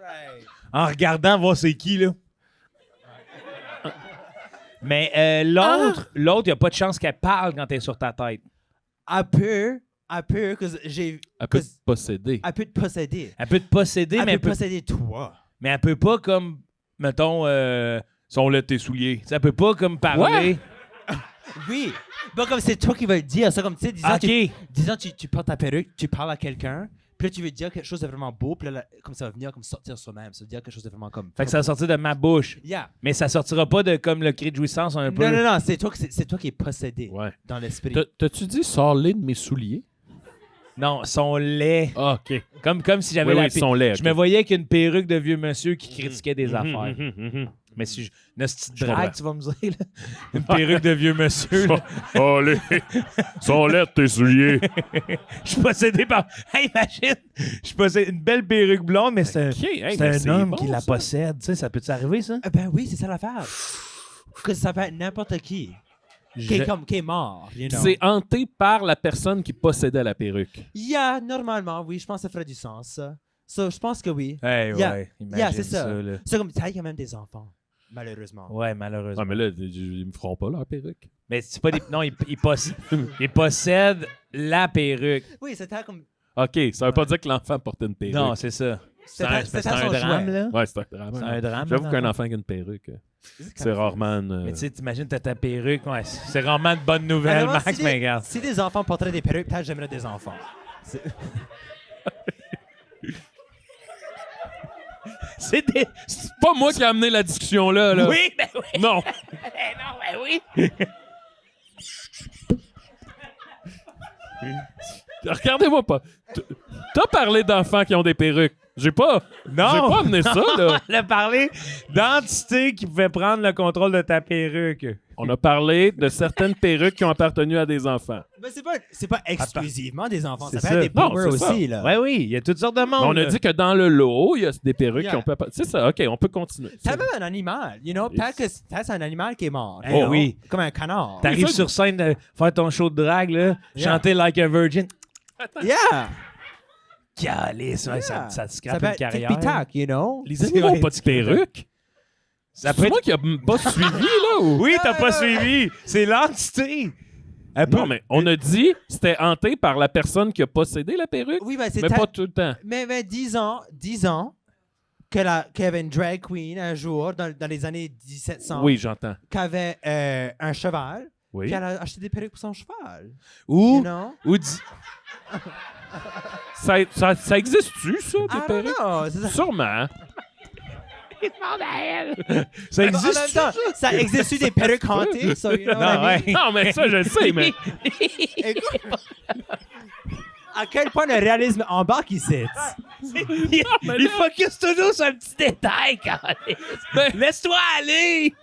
[SPEAKER 4] Right.
[SPEAKER 1] En regardant voir c'est qui, là. Mais l'autre, il n'y a pas de chance qu'elle parle quand t'es sur ta tête.
[SPEAKER 4] Elle peut, que j'ai...
[SPEAKER 2] Elle peut te posséder.
[SPEAKER 4] Elle peut te posséder.
[SPEAKER 1] Elle peut te posséder, mais
[SPEAKER 4] Elle peut posséder toi.
[SPEAKER 1] Mais elle peut pas comme, mettons, sont là tes souliers. Ça peut pas comme parler.
[SPEAKER 4] Oui. Bon, comme c'est toi qui vas le dire. Ça, comme, tu sais, disons, tu portes ta perruque, tu parles à quelqu'un, puis là, tu veux dire quelque chose de vraiment beau, puis là, comme ça va venir comme sortir soi-même. Ça veut dire quelque chose de vraiment comme...
[SPEAKER 1] Fait que ça va sortir de ma bouche.
[SPEAKER 4] Yeah.
[SPEAKER 1] Mais ça sortira pas de comme le cri de jouissance un peu.
[SPEAKER 4] Non, c'est toi qui es possédé dans l'esprit.
[SPEAKER 2] T'as-tu dit sors-les de mes souliers?
[SPEAKER 1] Non, son lait.
[SPEAKER 2] Ah, OK.
[SPEAKER 1] Comme si j'avais
[SPEAKER 2] Oui, son lait.
[SPEAKER 1] Je me voyais avec une perruque de vieux monsieur qui critiquait des affaires. Mais si une petite drague, tu vas me dire, là. Une perruque de vieux monsieur. Là.
[SPEAKER 2] Allez, sont laids tes souliers.
[SPEAKER 1] Je suis possédé par... Hey, imagine! Je suis possédé une belle perruque blonde, mais c'est un homme qui la possède. Tu sais, ça peut-tu arriver, ça?
[SPEAKER 4] Ben oui, c'est ça l'affaire. Que ça peut être n'importe qui. Qui est mort, you know.
[SPEAKER 2] C'est hanté par la personne qui possédait la perruque.
[SPEAKER 4] Yeah, normalement, oui, je pense que ça ferait du sens, ça. So, je pense que oui.
[SPEAKER 1] Hey, ouais, imagine
[SPEAKER 4] c'est ça.
[SPEAKER 1] là.
[SPEAKER 4] C'est comme, t'as quand même des enfants, malheureusement.
[SPEAKER 1] Ouais, malheureusement.
[SPEAKER 2] Ah, mais là, ils me feront pas leur perruque.
[SPEAKER 1] Mais c'est pas des... Non, il possède la perruque.
[SPEAKER 4] Oui, c'était comme...
[SPEAKER 2] OK, ça veut pas dire que l'enfant portait une perruque.
[SPEAKER 1] Non, c'est ça. C'est un
[SPEAKER 4] son
[SPEAKER 1] drame,
[SPEAKER 4] choix.
[SPEAKER 1] là.
[SPEAKER 2] Ouais, c'est un drame.
[SPEAKER 1] C'est un drame.
[SPEAKER 2] J'avoue
[SPEAKER 1] là,
[SPEAKER 2] qu'un
[SPEAKER 1] dans-
[SPEAKER 2] enfant avec une perruque, c'est rarement une...
[SPEAKER 1] Mais tu sais, t'imagines, t'as ta perruque. Ouais, c'est rarement de bonnes nouvelles,
[SPEAKER 4] Alors,
[SPEAKER 1] Max, mais regarde.
[SPEAKER 4] Si des enfants porteraient des perruques, peut-être j'aimerais des enfants.
[SPEAKER 1] C'est des...
[SPEAKER 2] C'est pas moi qui ai amené la discussion là.
[SPEAKER 1] Oui, ben oui.
[SPEAKER 2] Non.
[SPEAKER 1] Non, ben oui.
[SPEAKER 2] Regardez-moi pas. T'as parlé d'enfants qui ont des perruques. J'ai pas amené ça, là.
[SPEAKER 1] On a parlé d'entités qui pouvaient prendre le contrôle de ta perruque.
[SPEAKER 2] On a parlé de certaines perruques qui ont appartenu à des enfants.
[SPEAKER 4] Mais c'est pas exclusivement des enfants.
[SPEAKER 1] C'est
[SPEAKER 4] Ça peut être des
[SPEAKER 2] Non,
[SPEAKER 4] boomers
[SPEAKER 2] c'est ça.
[SPEAKER 4] aussi, là.
[SPEAKER 1] Ouais, oui, il y a toutes sortes de monde.
[SPEAKER 2] On a
[SPEAKER 1] là.
[SPEAKER 2] dit que dans le lot, il y a des perruques
[SPEAKER 4] Yeah.
[SPEAKER 2] qui ont pu appartenir. C'est ça, OK, on peut continuer.
[SPEAKER 4] T'as même un animal, you know? Peut-être que c'est un animal qui est mort.
[SPEAKER 1] Oh
[SPEAKER 4] you know?
[SPEAKER 1] oui.
[SPEAKER 4] Comme un canard.
[SPEAKER 1] T'arrives sur scène de faire ton show de drague, là, chanter Like a Virgin.
[SPEAKER 4] Yeah!
[SPEAKER 1] Calice, ouais,
[SPEAKER 4] Yeah.
[SPEAKER 1] ça te
[SPEAKER 4] Ça
[SPEAKER 1] scrape
[SPEAKER 4] peut
[SPEAKER 1] une
[SPEAKER 4] être
[SPEAKER 1] carrière.
[SPEAKER 4] tic-tac, you know?
[SPEAKER 2] Les animaux n'ont pas de perruque.
[SPEAKER 1] Ça
[SPEAKER 2] C'est moi qui a pas suivi, là? Ou...
[SPEAKER 1] Oui, t'as pas suivi. C'est l'entité.
[SPEAKER 2] Non, mais on a dit que c'était hanté par la personne qui a possédé la perruque,
[SPEAKER 4] Oui, ben c'est
[SPEAKER 2] mais pas tout le temps.
[SPEAKER 4] Mais 10 ans qu'il y avait une drag queen un jour dans les années 1700
[SPEAKER 2] Oui, j'entends.
[SPEAKER 4] qui avait un cheval,
[SPEAKER 2] Oui.
[SPEAKER 4] puis elle a acheté des perruques pour son cheval.
[SPEAKER 1] Ou,
[SPEAKER 4] You know?
[SPEAKER 1] ou
[SPEAKER 2] Ça existe-tu, ça, des
[SPEAKER 4] I don't
[SPEAKER 2] perruques?
[SPEAKER 4] know. C'est ça.
[SPEAKER 2] Sûrement.
[SPEAKER 1] ça
[SPEAKER 4] En
[SPEAKER 1] existe.
[SPEAKER 4] même temps, ça existe des perruques hantées, so you know what I
[SPEAKER 1] Non,
[SPEAKER 4] mean?
[SPEAKER 1] ouais.
[SPEAKER 2] Non, mais ça, je le sais, mais...
[SPEAKER 4] Écoute, à quel point le réalisme embarque ici.
[SPEAKER 1] Il focus toujours sur un petit détail, calice.
[SPEAKER 2] Ben-
[SPEAKER 1] Laisse-toi aller.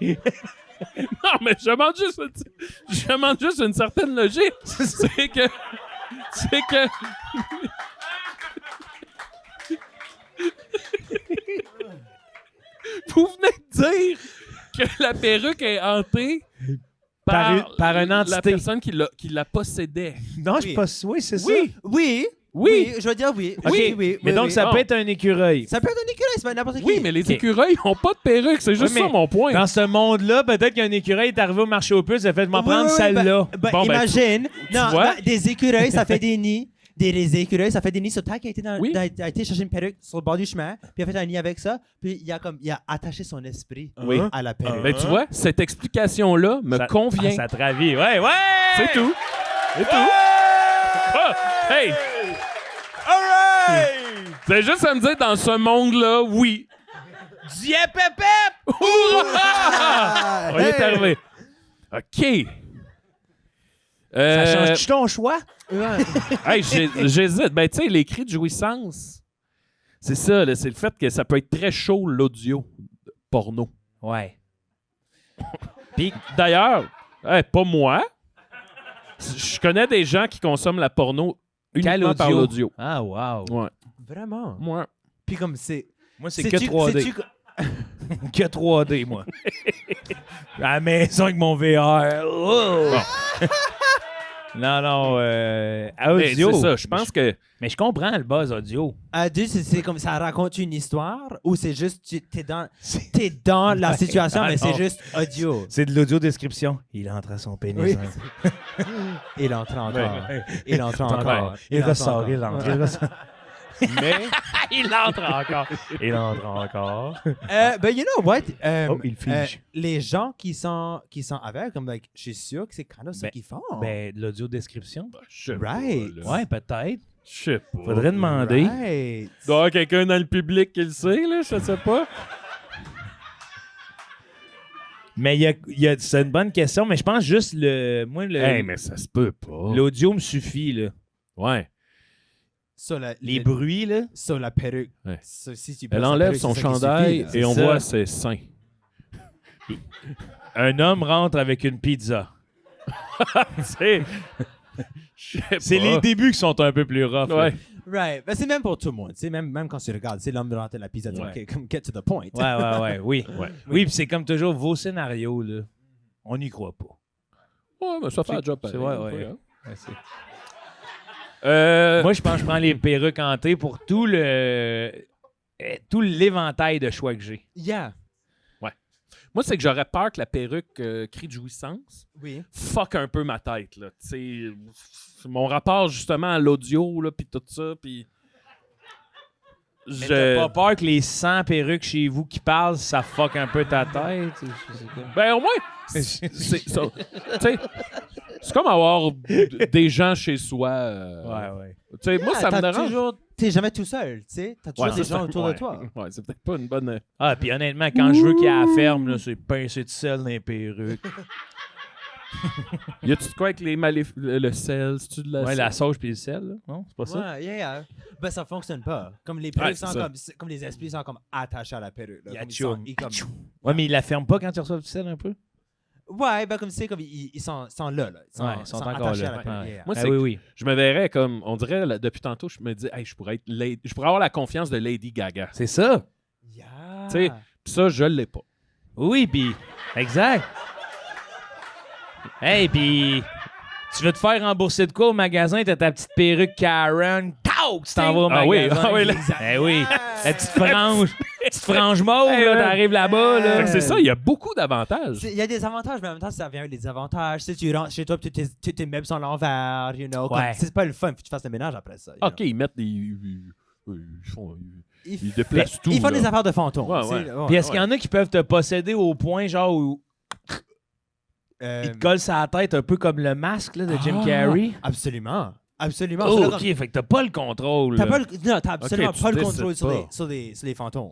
[SPEAKER 2] Non, mais je demande juste une certaine logique. C'est que... Vous venez de dire que la perruque est hantée
[SPEAKER 1] Par une entité.
[SPEAKER 2] La personne qui la possédait.
[SPEAKER 1] Non,
[SPEAKER 4] Oui.
[SPEAKER 1] Oui, c'est ça.
[SPEAKER 4] Oui, je veux dire oui.
[SPEAKER 1] OK.
[SPEAKER 4] Oui.
[SPEAKER 1] Mais donc, ça
[SPEAKER 2] bon.
[SPEAKER 1] peut être un écureuil.
[SPEAKER 4] Ça peut être un écureuil, c'est pas n'importe qui.
[SPEAKER 2] Oui, mais les
[SPEAKER 1] Ok.
[SPEAKER 2] écureuils n'ont pas de perruque. C'est juste
[SPEAKER 1] Oui, mais
[SPEAKER 2] ça mon point.
[SPEAKER 1] Dans ce monde-là, peut-être qu'un écureuil est arrivé au marché aux puces et a fait, je vais m'en
[SPEAKER 4] Oui,
[SPEAKER 1] prendre
[SPEAKER 4] oui,
[SPEAKER 1] celle-là.
[SPEAKER 4] ben,
[SPEAKER 2] Bon, ben,
[SPEAKER 4] imagine. Non,
[SPEAKER 2] vois?
[SPEAKER 4] des écureuils, ça fait des nids. des écureuils, ça fait des nids sur terre qui
[SPEAKER 2] Oui.
[SPEAKER 4] a été chercher une perruque sur le bord du chemin, puis il a fait un nid avec ça, puis il a attaché son esprit
[SPEAKER 2] Oui.
[SPEAKER 4] à la perruque.
[SPEAKER 2] Ben, tu vois, cette explication-là me convient.
[SPEAKER 1] Ça te ravit. Ouais, ouais!
[SPEAKER 2] C'est tout. C'est tout. Ah, hey! C'est juste à me dire, dans ce monde-là, oui. Hourra! On y est arrivé. OK.
[SPEAKER 1] Ça change-tu ton choix?
[SPEAKER 2] Hey, j'hésite. Ben, tu sais, les cris de jouissance, c'est ça, là, c'est le fait que ça peut être très chaud, l'audio porno.
[SPEAKER 1] Ouais.
[SPEAKER 2] Puis, d'ailleurs, pas moi. Je connais des gens qui consomment la porno uniquement par l'audio.
[SPEAKER 1] Ah, wow.
[SPEAKER 2] Ouais.
[SPEAKER 4] Vraiment.
[SPEAKER 2] Moi.
[SPEAKER 4] Puis comme c'est...
[SPEAKER 1] Moi, c'est que 3D. Que 3D, moi. À la maison avec mon VR. Oh! Non,
[SPEAKER 2] Mais
[SPEAKER 1] audio.
[SPEAKER 2] c'est ça, je pense que...
[SPEAKER 1] Mais je comprends le buzz audio.
[SPEAKER 4] C'est comme ça raconte une histoire ou c'est juste t'es dans la situation, mais c'est
[SPEAKER 1] non.
[SPEAKER 4] juste audio.
[SPEAKER 1] C'est de l'audio description. Il entre à son pénis.
[SPEAKER 4] Oui. Il entre encore. Il entre encore.
[SPEAKER 1] Il ressort, il
[SPEAKER 4] entre.
[SPEAKER 1] entre. Il ressort.
[SPEAKER 2] Mais...
[SPEAKER 1] Il entre encore. Il entre encore.
[SPEAKER 4] Ben, you know what?
[SPEAKER 1] Oh, il fige.
[SPEAKER 4] Les gens qui sont aveugles, comme, like, je suis sûr que c'est quand même ça qu'ils font.
[SPEAKER 1] Ben, de l'audio description.
[SPEAKER 2] Je sais
[SPEAKER 4] Right.
[SPEAKER 2] pas, là.
[SPEAKER 1] Ouais, peut-être.
[SPEAKER 2] Je sais pas.
[SPEAKER 1] Faudrait demander.
[SPEAKER 4] Right.
[SPEAKER 2] Il doit y avoir quelqu'un dans le public qui le sait, là, je sais pas.
[SPEAKER 1] Mais c'est une bonne question, mais je pense juste
[SPEAKER 2] Mais ça se peut pas.
[SPEAKER 1] l'audio me suffit, là.
[SPEAKER 2] Ouais.
[SPEAKER 1] Les bruits, là.
[SPEAKER 4] Sur la perruque.
[SPEAKER 2] Ouais.
[SPEAKER 4] So, si tu
[SPEAKER 2] Elle
[SPEAKER 4] passes la
[SPEAKER 2] enlève
[SPEAKER 4] perruque,
[SPEAKER 2] son
[SPEAKER 4] c'est ça qui
[SPEAKER 2] chandail
[SPEAKER 4] suffit, là.
[SPEAKER 2] et on
[SPEAKER 1] ça.
[SPEAKER 2] voit ses seins.
[SPEAKER 1] Un homme rentre avec une pizza.
[SPEAKER 2] C'est...
[SPEAKER 1] C'est les débuts qui sont un peu plus rough. là.
[SPEAKER 2] Ouais.
[SPEAKER 4] Right. Ben, c'est même pour tout le monde. Même quand tu regardes, c'est l'homme rentre la pizza.
[SPEAKER 2] Ouais.
[SPEAKER 4] OK, come get to the point.
[SPEAKER 1] Ouais, oui.
[SPEAKER 2] Ouais.
[SPEAKER 1] Oui, puis c'est comme toujours vos scénarios, là. On n'y croit pas.
[SPEAKER 2] Ouais, mais ça fait un job
[SPEAKER 1] C'est
[SPEAKER 2] pareil.
[SPEAKER 1] ouais.
[SPEAKER 2] hein.
[SPEAKER 1] Ouais, c'est-
[SPEAKER 2] Moi,
[SPEAKER 1] Moi, je pense que je prends les perruques hantées pour tout l'éventail de choix que j'ai.
[SPEAKER 4] Yeah.
[SPEAKER 2] c'est que j'aurais peur que la perruque crie de jouissance
[SPEAKER 4] Oui.
[SPEAKER 2] fuck un peu ma tête, là. Tu sais, mon rapport, justement, à l'audio, là, puis tout ça, puis...
[SPEAKER 1] Mais t'as pas peur que les 100 perruques chez vous qui parlent, ça fuck un peu ta tête?
[SPEAKER 2] Ben, au moins, c'est ça. Tu sais, c'est comme avoir des gens chez soi.
[SPEAKER 1] Ouais.
[SPEAKER 2] Tu sais, moi, ça me dérange.
[SPEAKER 4] T'es jamais tout seul, tu sais. T'as toujours des
[SPEAKER 2] c'est
[SPEAKER 4] gens
[SPEAKER 2] ça.
[SPEAKER 4] autour de toi.
[SPEAKER 2] Ouais, c'est peut-être pas une bonne...
[SPEAKER 1] Ah, puis honnêtement, quand je veux qu'il y ait la ferme, là, c'est pincé de sel dans les perruques.
[SPEAKER 2] Y a-tu de quoi avec le sel? C'est-tu de la...
[SPEAKER 1] Ouais, la sauge puis le sel, là. Non, c'est pas ça?
[SPEAKER 4] Ouais, yeah. Ben, ça fonctionne pas. Comme les perruques
[SPEAKER 2] c'est
[SPEAKER 4] sont
[SPEAKER 2] ça.
[SPEAKER 4] comme les esprits sont comme attachés à la perruque. Là,
[SPEAKER 1] Y a
[SPEAKER 4] comme ils
[SPEAKER 1] tchoum.
[SPEAKER 4] sont- ils comme-
[SPEAKER 1] Ouais, mais ils la ferment pas quand tu reçois du sel un peu?
[SPEAKER 4] Ouais, ben comme c'est comme ils sont là.
[SPEAKER 1] Ils sont encore
[SPEAKER 4] attachés
[SPEAKER 1] là.
[SPEAKER 4] à la perruque.
[SPEAKER 1] Ouais.
[SPEAKER 4] Yeah.
[SPEAKER 2] Moi,
[SPEAKER 1] Ah
[SPEAKER 2] c'est
[SPEAKER 1] oui.
[SPEAKER 2] Je me verrais comme... On dirait, là, depuis tantôt, je me dis, hey, je pourrais avoir la confiance de Lady Gaga.
[SPEAKER 1] C'est ça.
[SPEAKER 4] Yeah.
[SPEAKER 2] Tu sais, pis ça, je l'ai pas.
[SPEAKER 1] Oui, puis exact. Hey, puis tu veux te faire rembourser de quoi au magasin? T'as ta petite perruque Karen. Tau! Tu t'en vas au
[SPEAKER 2] Ah oui,
[SPEAKER 1] magasin.
[SPEAKER 2] ah oui, là.
[SPEAKER 1] Eh oui. La petite frange mauve, là, t'arrives là-bas, là.
[SPEAKER 2] Fait que c'est ça, il y a beaucoup d'avantages.
[SPEAKER 4] Il y a des avantages, mais en même temps, ça vient avec des désavantages. Si tu rentres chez toi, puis tes meubles sont à l'envers, you know.
[SPEAKER 1] Ouais.
[SPEAKER 4] C'est pas le fun, faut que tu fasses le ménage après ça. you
[SPEAKER 2] OK,
[SPEAKER 4] know.
[SPEAKER 2] ils mettent des... Ils
[SPEAKER 4] F-
[SPEAKER 2] déplacent tout.
[SPEAKER 4] Ils font
[SPEAKER 2] là.
[SPEAKER 4] des affaires de fantômes.
[SPEAKER 2] Ouais,
[SPEAKER 4] c'est-
[SPEAKER 2] ouais.
[SPEAKER 1] Puis est-ce qu'il y en a qui peuvent te posséder au point, genre, où ils te collent sur la tête un peu comme le masque là, de Jim Carrey?
[SPEAKER 4] Absolument. Absolument.
[SPEAKER 1] Oh,
[SPEAKER 4] C'est là
[SPEAKER 1] OK,
[SPEAKER 4] comme-
[SPEAKER 1] fait que t'as pas le contrôle.
[SPEAKER 4] T'as
[SPEAKER 1] là.
[SPEAKER 4] pas non, t'as absolument
[SPEAKER 2] Ok, tu
[SPEAKER 4] pas le
[SPEAKER 2] décides
[SPEAKER 4] contrôle
[SPEAKER 2] pas.
[SPEAKER 4] sur les fantômes.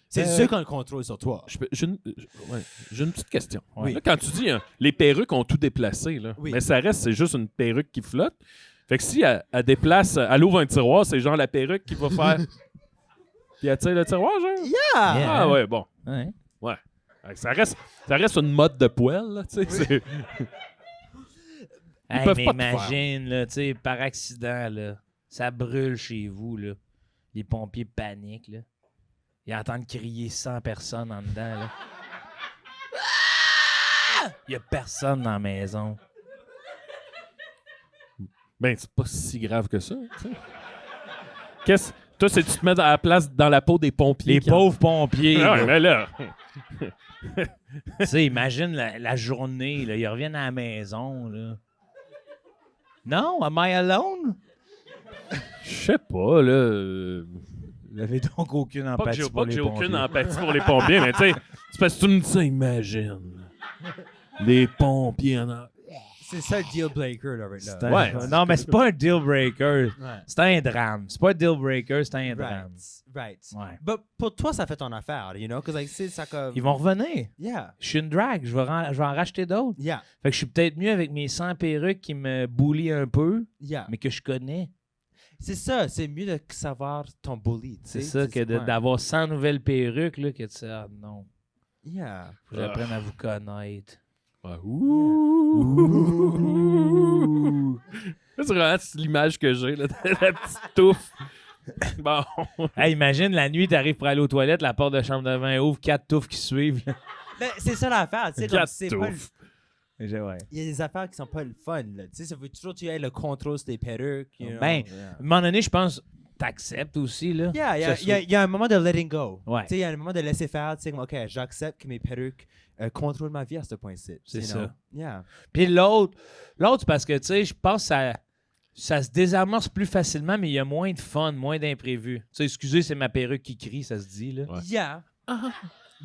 [SPEAKER 4] C'est ceux qui ont le contrôle sur toi.
[SPEAKER 2] J'ai une petite question.
[SPEAKER 1] Oui.
[SPEAKER 2] Là, quand tu dis hein, les perruques ont tout déplacé, là,
[SPEAKER 4] Oui.
[SPEAKER 2] mais ça reste, c'est juste une perruque qui flotte. Fait que si elle déplace, elle ouvre un tiroir, c'est genre la perruque qui va faire. Puis elle tire le tiroir, genre?
[SPEAKER 4] Yeah!
[SPEAKER 1] Yeah.
[SPEAKER 2] Ah ouais, bon.
[SPEAKER 1] Ouais.
[SPEAKER 2] Ouais. Ça reste une mode de poêle, là, tu sais. c'est-
[SPEAKER 1] Hey,
[SPEAKER 2] peuvent
[SPEAKER 1] mais
[SPEAKER 2] pas te faire.
[SPEAKER 1] imagine, là, tu sais, par accident, là, ça brûle chez vous, là. Les pompiers paniquent, là. Ils entendent crier 100 personnes en dedans, là. Il y a personne dans la maison.
[SPEAKER 2] Ben, c'est pas si grave que ça, tu sais. Toi, c'est tu te mets à la place dans la peau des pompiers.
[SPEAKER 1] Les pauvres pompiers,
[SPEAKER 2] Ah,
[SPEAKER 1] là.
[SPEAKER 2] mais là.
[SPEAKER 1] Tu sais, imagine la journée, là, ils reviennent à la maison, là. Non? Am I alone?
[SPEAKER 2] Je sais pas, là.
[SPEAKER 1] Vous n'avez donc aucune
[SPEAKER 2] Pas que
[SPEAKER 1] empathie
[SPEAKER 2] j'ai
[SPEAKER 1] pour les
[SPEAKER 2] aucune
[SPEAKER 1] pompiers.
[SPEAKER 2] empathie pour les pompiers, mais tu sais, c'est parce que tu me dis ça, imagine. Les pompiers en a.
[SPEAKER 4] C'est ça le deal breaker, là, right
[SPEAKER 1] C'est
[SPEAKER 4] now.
[SPEAKER 1] un-
[SPEAKER 2] Ouais.
[SPEAKER 1] Non, mais c'est pas un deal breaker.
[SPEAKER 4] Ouais.
[SPEAKER 1] C'est un drame. C'est pas un deal breaker, c'est un drame.
[SPEAKER 4] Right.
[SPEAKER 1] Ouais.
[SPEAKER 4] But pour toi, ça fait ton affaire, you know? Because, like, c'est ça comme...
[SPEAKER 1] Ils vont revenir.
[SPEAKER 4] Yeah.
[SPEAKER 1] Je suis une drag. Je vais en racheter d'autres.
[SPEAKER 4] Yeah.
[SPEAKER 1] Fait que je suis peut-être mieux avec mes 100 perruques qui me bullient un peu,
[SPEAKER 4] Yeah.
[SPEAKER 1] mais que je connais.
[SPEAKER 4] C'est ça. C'est mieux de savoir ton bully, tu sais.
[SPEAKER 1] C'est ça, que d'avoir 100 nouvelles perruques, là, que tu sais, ah non,
[SPEAKER 4] Yeah.
[SPEAKER 1] faut que j'apprenne à vous connaître.
[SPEAKER 2] Ouais. Ouh. Ça, c'est vraiment l'image que j'ai, là, de la petite touffe. Bon.
[SPEAKER 1] Hey, imagine, la nuit, t'arrives pour aller aux toilettes, la porte de chambre de bain ouvre, 4 touffes qui suivent. là.
[SPEAKER 4] Ben, c'est ça l'affaire, tu sais. Comme
[SPEAKER 2] Quatre
[SPEAKER 4] c'est pas le-
[SPEAKER 2] touffes.
[SPEAKER 1] Ouais.
[SPEAKER 4] Il y a des affaires qui sont pas le fun, là. Tu sais, ça veut toujours que tu aies le contrôle sur tes perruques, you know?
[SPEAKER 1] Ben,
[SPEAKER 4] Yeah.
[SPEAKER 1] À un moment donné, je pense, t'acceptes aussi, là.
[SPEAKER 4] Yeah,
[SPEAKER 1] Ça
[SPEAKER 4] il y a un moment de letting go.
[SPEAKER 1] Ouais.
[SPEAKER 4] Tu sais, il y a un moment de laisser faire. Tu sais, comme, OK, j'accepte que mes perruques contrôlent ma vie à ce point-ci.
[SPEAKER 1] C'est
[SPEAKER 4] you
[SPEAKER 1] ça.
[SPEAKER 4] know? Yeah.
[SPEAKER 1] Puis l'autre, c'est parce que, tu sais, je pense que ça se désamorce plus facilement, mais il y a moins de fun, moins d'imprévus. Tu sais, excusez, c'est ma perruque qui crie, ça se dit, là.
[SPEAKER 2] Ouais.
[SPEAKER 4] Yeah.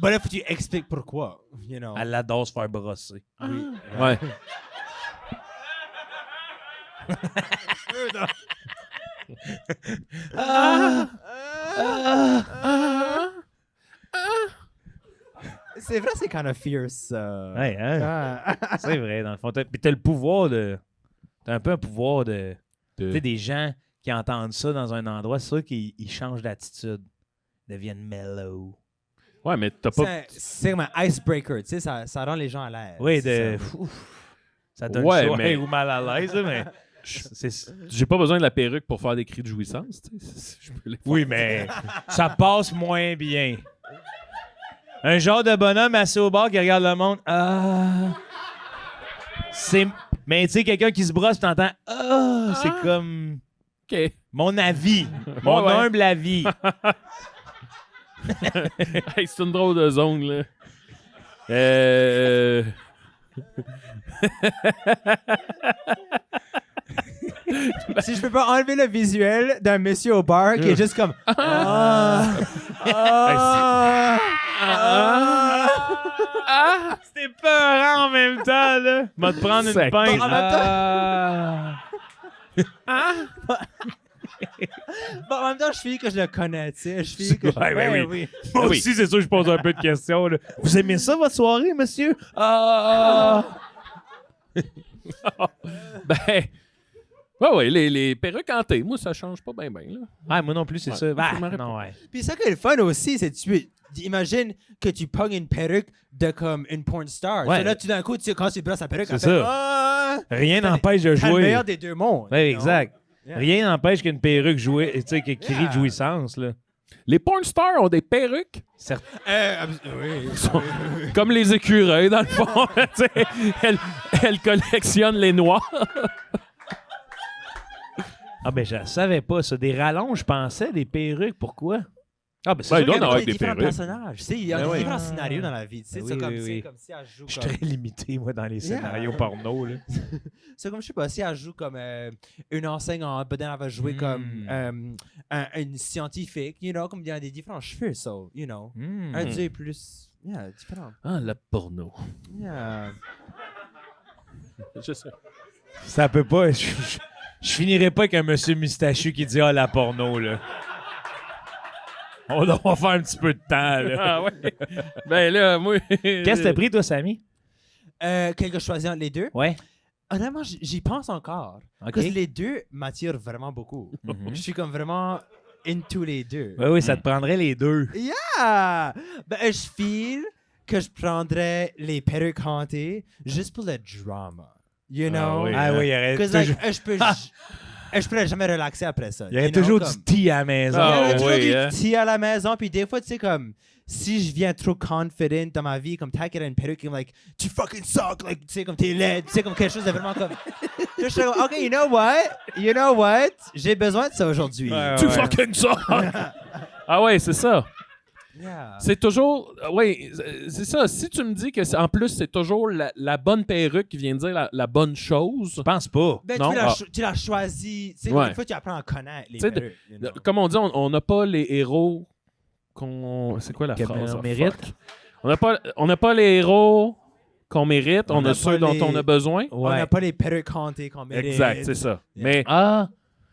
[SPEAKER 4] But là, faut que tu expliques pourquoi, you know?
[SPEAKER 1] Elle adore se faire brosser.
[SPEAKER 4] Oui.
[SPEAKER 2] Ouais.
[SPEAKER 4] C'est vrai, c'est kind of fierce.
[SPEAKER 1] Ouais, hein?
[SPEAKER 4] Ah.
[SPEAKER 1] C'est vrai, dans le fond. Puis t'as le pouvoir de... T'as un peu un pouvoir de... Tu sais, des gens qui entendent ça dans un endroit, c'est sûr qu'ils ils changent d'attitude. Ils deviennent mellow.
[SPEAKER 2] Ouais, mais t'as pas.
[SPEAKER 4] C'est comme un icebreaker, tu sais, ça rend les gens à l'aise.
[SPEAKER 1] Oui,
[SPEAKER 4] c'est
[SPEAKER 1] de...
[SPEAKER 4] ça.
[SPEAKER 1] Ça donne
[SPEAKER 2] Ouais,
[SPEAKER 1] chaud
[SPEAKER 2] mais-
[SPEAKER 1] ou mal à l'aise, là, mais... c'est...
[SPEAKER 2] J'ai pas besoin de la perruque pour faire des cris de jouissance, tu sais. Je peux les faire.
[SPEAKER 1] Oui, mais ça passe moins bien. Un genre de bonhomme assis au bar qui regarde le monde. Ah. C'est. Mais tu sais, quelqu'un qui se brosse, t'entends. Ah. C'est comme.
[SPEAKER 2] OK.
[SPEAKER 1] Mon avis. Mon
[SPEAKER 2] Ouais, ouais.
[SPEAKER 1] humble avis.
[SPEAKER 2] Hey, c'est une drôle de zone, là.
[SPEAKER 4] Si je peux pas enlever le visuel d'un monsieur au bar qui est juste comme.
[SPEAKER 1] C'était peurant en même temps, là. Va te prendre une
[SPEAKER 2] Sec.
[SPEAKER 1] pince.
[SPEAKER 4] En même temps- Bon, en même temps, je suis que je le connais, tu sais. Je suis que.
[SPEAKER 1] Ouais, ouais, oui.
[SPEAKER 2] Ah
[SPEAKER 1] Moi
[SPEAKER 2] oui.
[SPEAKER 1] aussi, c'est sûr, je pose un peu de questions. Là. Vous aimez ça, votre soirée, monsieur? Ah!
[SPEAKER 2] Ben. Ouais, les perruques hantées, moi, ça change pas bien, là.
[SPEAKER 1] Ah, moi non plus, c'est
[SPEAKER 2] Ouais,
[SPEAKER 1] ça. Bah,
[SPEAKER 2] ça m'arrête
[SPEAKER 1] non, ouais.
[SPEAKER 4] Puis ça qui est le fun aussi, c'est que tu imagine que tu pognes une perruque de comme une porn star.
[SPEAKER 1] Ouais.
[SPEAKER 4] So là, tout d'un coup, quand tu brosses la perruque,
[SPEAKER 1] C'est
[SPEAKER 4] elle fait,
[SPEAKER 1] ça.
[SPEAKER 4] Ah!
[SPEAKER 1] Rien n'empêche de
[SPEAKER 4] T'as le
[SPEAKER 1] jouer.
[SPEAKER 4] meilleur des deux mondes.
[SPEAKER 1] Oui,
[SPEAKER 4] you know?
[SPEAKER 1] exact.
[SPEAKER 4] Yeah.
[SPEAKER 1] Rien n'empêche qu'une perruque jouée, tu sais, qui crie
[SPEAKER 4] Yeah.
[SPEAKER 1] de jouissance, là.
[SPEAKER 2] Les porn stars ont des perruques
[SPEAKER 4] Oui.
[SPEAKER 2] comme les écureuils, dans le fond. Tu sais, elles collectionnent les noix.
[SPEAKER 1] Ah, ben, je savais pas ça. Des rallonges, je pensais, des perruques. Pourquoi? Ah, ben, c'est
[SPEAKER 2] Ouais,
[SPEAKER 1] sûr
[SPEAKER 2] il doit
[SPEAKER 1] qu'il y
[SPEAKER 2] en
[SPEAKER 1] a-
[SPEAKER 2] avoir
[SPEAKER 4] des
[SPEAKER 2] des
[SPEAKER 4] différents
[SPEAKER 2] perruques.
[SPEAKER 4] personnages. Tu sais, il y a
[SPEAKER 1] Ben oui.
[SPEAKER 4] différents scénarios dans la vie. Tu sais,
[SPEAKER 1] Ben
[SPEAKER 4] c'est
[SPEAKER 1] oui,
[SPEAKER 4] comme,
[SPEAKER 1] oui,
[SPEAKER 4] c'est
[SPEAKER 1] oui.
[SPEAKER 4] comme si elle joue
[SPEAKER 1] Je suis
[SPEAKER 4] comme...
[SPEAKER 1] très limité, moi, dans les
[SPEAKER 4] Yeah.
[SPEAKER 1] scénarios porno, là.
[SPEAKER 4] C'est comme, je sais pas, si elle joue comme une enseignante, peut-être elle va jouer comme une scientifique, you know, comme il y a des différents cheveux, so, you know.
[SPEAKER 1] Hmm.
[SPEAKER 4] Un dieu plus... Yeah, différent.
[SPEAKER 2] Ah, la porno.
[SPEAKER 4] Yeah.
[SPEAKER 2] Je sais.
[SPEAKER 1] Ça peut pas... Je finirai pas avec un monsieur moustachu qui dit « Ah, la porno, là. » On doit faire un petit peu de temps, là.
[SPEAKER 2] Ah, ouais. Ben là, moi.
[SPEAKER 1] Qu'est-ce que t'as pris, toi, Samy?
[SPEAKER 4] Quelque choisir entre les deux?
[SPEAKER 1] Ouais.
[SPEAKER 4] Honnêtement, j'y pense encore.
[SPEAKER 1] OK.
[SPEAKER 4] Parce que les deux m'attirent vraiment beaucoup. Je suis comme vraiment into les deux.
[SPEAKER 1] Oui, oui, ça te prendrait les deux.
[SPEAKER 4] Yeah! Ben, je feel que je prendrais les perruques hantées juste pour le drama. You know?
[SPEAKER 2] oui.
[SPEAKER 1] Ah oui, il y aurait
[SPEAKER 4] Because,
[SPEAKER 1] toujours,
[SPEAKER 4] je pourrais jamais relaxer après ça.
[SPEAKER 1] il y aurait
[SPEAKER 4] you know,
[SPEAKER 1] toujours
[SPEAKER 4] comme-
[SPEAKER 1] du tea à la maison.
[SPEAKER 4] Il y
[SPEAKER 2] Ah,
[SPEAKER 4] aurait toujours
[SPEAKER 2] oui,
[SPEAKER 4] du
[SPEAKER 2] hein.
[SPEAKER 4] tea à la maison, puis des fois, tu sais, comme, si je viens trop confident dans ma vie, comme, t'inquiète, une perruque, comme, like, tu fucking suck, like, tu sais, comme, t'es laid, tu sais, comme, quelque chose de vraiment comme... Là, je suis comme, OK, you know what? J'ai besoin de ça aujourd'hui.
[SPEAKER 1] Ouais,
[SPEAKER 2] Tu
[SPEAKER 1] ouais.
[SPEAKER 2] fucking ça! Ah ouais, c'est ça.
[SPEAKER 4] Yeah.
[SPEAKER 2] C'est toujours... Oui, c'est ça. Si tu me dis que, en plus, c'est toujours la bonne perruque qui vient dire la bonne chose...
[SPEAKER 1] Je pense pas.
[SPEAKER 4] Ben,
[SPEAKER 2] Non.
[SPEAKER 4] tu l'as choisi. Tu sais,
[SPEAKER 2] Ouais.
[SPEAKER 4] une fois, tu apprends à connaître les
[SPEAKER 2] Tu sais,
[SPEAKER 4] perruques. you know.
[SPEAKER 2] Comme on dit, on n'a pas les héros qu'on... C'est quoi la
[SPEAKER 1] Que
[SPEAKER 2] phrase?
[SPEAKER 1] on
[SPEAKER 2] Ah,
[SPEAKER 1] mérite.
[SPEAKER 2] fuck. On n'a pas les héros qu'on mérite. On
[SPEAKER 4] n'a
[SPEAKER 2] a
[SPEAKER 4] pas
[SPEAKER 2] ceux dont
[SPEAKER 4] les-
[SPEAKER 2] on a besoin.
[SPEAKER 4] On n'a pas les perruques hantées qu'on mérite.
[SPEAKER 2] Exact, c'est ça.
[SPEAKER 4] Yeah.
[SPEAKER 2] Mais
[SPEAKER 1] Ah,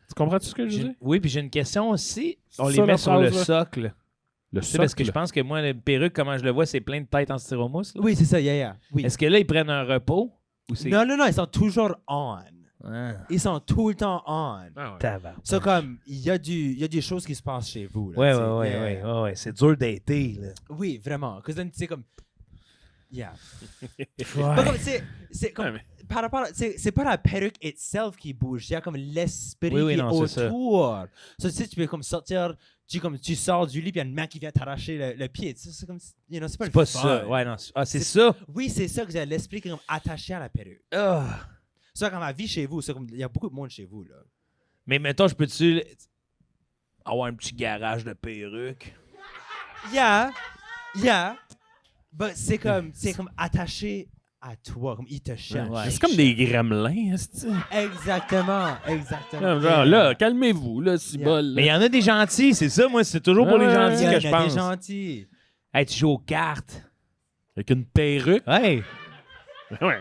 [SPEAKER 2] tu comprends-tu ce que je dis?
[SPEAKER 1] oui, puis j'ai une question aussi. On
[SPEAKER 2] C'est
[SPEAKER 1] les
[SPEAKER 2] ça,
[SPEAKER 1] met
[SPEAKER 2] la
[SPEAKER 1] sur le
[SPEAKER 2] phrase, là?
[SPEAKER 1] socle.
[SPEAKER 2] Le
[SPEAKER 1] Tu sais, parce que je
[SPEAKER 2] socle.
[SPEAKER 1] pense que moi, les perruques, comment je le vois, c'est plein de têtes en styromousse. là.
[SPEAKER 4] Oui, c'est ça, yeah. Oui.
[SPEAKER 1] Est-ce que là, ils prennent un repos? Ou c'est...
[SPEAKER 4] Non, ils sont toujours on.
[SPEAKER 1] Ah,
[SPEAKER 4] Ils sont tout le temps on.
[SPEAKER 2] Ah ouais.
[SPEAKER 1] tabarnak.
[SPEAKER 4] C'est comme, il y a des choses qui se passent chez vous. Là,
[SPEAKER 1] Ouais,
[SPEAKER 4] tu sais.
[SPEAKER 1] ouais,
[SPEAKER 4] Yeah.
[SPEAKER 1] ouais. C'est dur d'été, là.
[SPEAKER 4] Oui, vraiment. Parce que tu sais, comme. Yeah.
[SPEAKER 1] Ouais.
[SPEAKER 4] Pas comme, c'est comme.
[SPEAKER 2] Ouais, mais-
[SPEAKER 4] Par rapport, c'est pas la perruque itself qui bouge, il y a comme l'esprit
[SPEAKER 1] Oui,
[SPEAKER 4] qui est
[SPEAKER 1] non, c'est ça.
[SPEAKER 4] autour. So, tu sais, tu peux comme sortir, tu sors du lit, puis il y a une main qui vient t'arracher le pied. Tu sais, c'est comme, you know, c'est pas
[SPEAKER 1] C'est
[SPEAKER 4] le
[SPEAKER 1] pas
[SPEAKER 4] fun.
[SPEAKER 1] ça. Ouais, non. Ah, c'est
[SPEAKER 4] C'est-
[SPEAKER 1] ça.
[SPEAKER 4] Oui, c'est ça que j'ai l'esprit qui est comme attaché à la perruque.
[SPEAKER 1] Ah.
[SPEAKER 4] Ça, quand ma vie chez vous, c'est comme, il y a beaucoup de monde chez vous, là.
[SPEAKER 1] Mais mettons, je peux-tu avoir un petit garage de perruques?
[SPEAKER 4] Yeah. But c'est comme attaché à toi, comme il te cherche.
[SPEAKER 1] Ouais.
[SPEAKER 2] C'est comme des gremlins, est-ce que-
[SPEAKER 4] Exactement.
[SPEAKER 2] Genre, là, calmez-vous, là, si
[SPEAKER 4] Yeah.
[SPEAKER 2] bol. là.
[SPEAKER 1] Mais il y en a des gentils, c'est ça, moi. C'est toujours pour les
[SPEAKER 2] Ouais,
[SPEAKER 1] gentils
[SPEAKER 4] Il y a
[SPEAKER 1] que je
[SPEAKER 4] des
[SPEAKER 1] pense.
[SPEAKER 4] gentils.
[SPEAKER 1] Hey, tu joues aux cartes.
[SPEAKER 2] Avec une perruque.
[SPEAKER 1] Hey!
[SPEAKER 2] Ouais.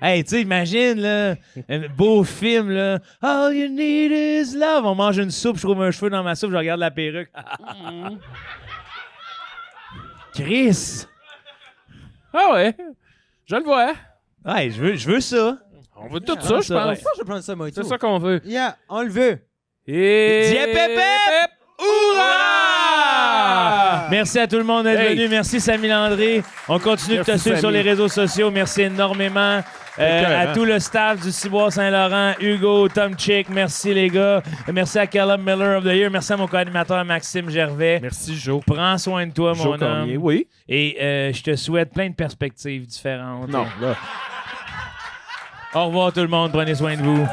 [SPEAKER 1] Hey, tu sais, imagine, là, un beau film, là. All you need is love. On mange une soupe, je trouve un cheveu dans ma soupe, je regarde la perruque. Chris!
[SPEAKER 2] Ah ouais, je le vois.
[SPEAKER 1] Ouais, je veux ça.
[SPEAKER 2] On veut tout
[SPEAKER 4] Yeah.
[SPEAKER 2] ça, je
[SPEAKER 1] ça,
[SPEAKER 2] pense.
[SPEAKER 1] ouais.
[SPEAKER 4] Je pense que je vais prendre ça, moi, et
[SPEAKER 2] C'est
[SPEAKER 4] tout.
[SPEAKER 2] ça qu'on veut.
[SPEAKER 4] Yeah, on le veut.
[SPEAKER 2] Et...
[SPEAKER 1] Diepépép!
[SPEAKER 2] Hourra!
[SPEAKER 1] Merci à tout le monde d'être
[SPEAKER 2] Hey.
[SPEAKER 1] venu. Merci Samy Landry. On continue de te
[SPEAKER 2] Merci,
[SPEAKER 1] suivre sur
[SPEAKER 2] Samy.
[SPEAKER 1] les réseaux sociaux. Merci énormément
[SPEAKER 2] écœurant.
[SPEAKER 1] à tout le staff du Ciboire Saint-Laurent, Hugo, Tom Chick. Merci les gars. Merci à Callum Miller of the Year. Merci à mon co-animateur Maxime Gervais.
[SPEAKER 2] Merci, Joe.
[SPEAKER 1] Prends soin de toi, mon
[SPEAKER 2] Joe Cormier,
[SPEAKER 1] homme.
[SPEAKER 2] oui.
[SPEAKER 1] Et je te souhaite plein de perspectives différentes.
[SPEAKER 2] Non, là.
[SPEAKER 1] Au revoir tout le monde. Prenez soin de vous.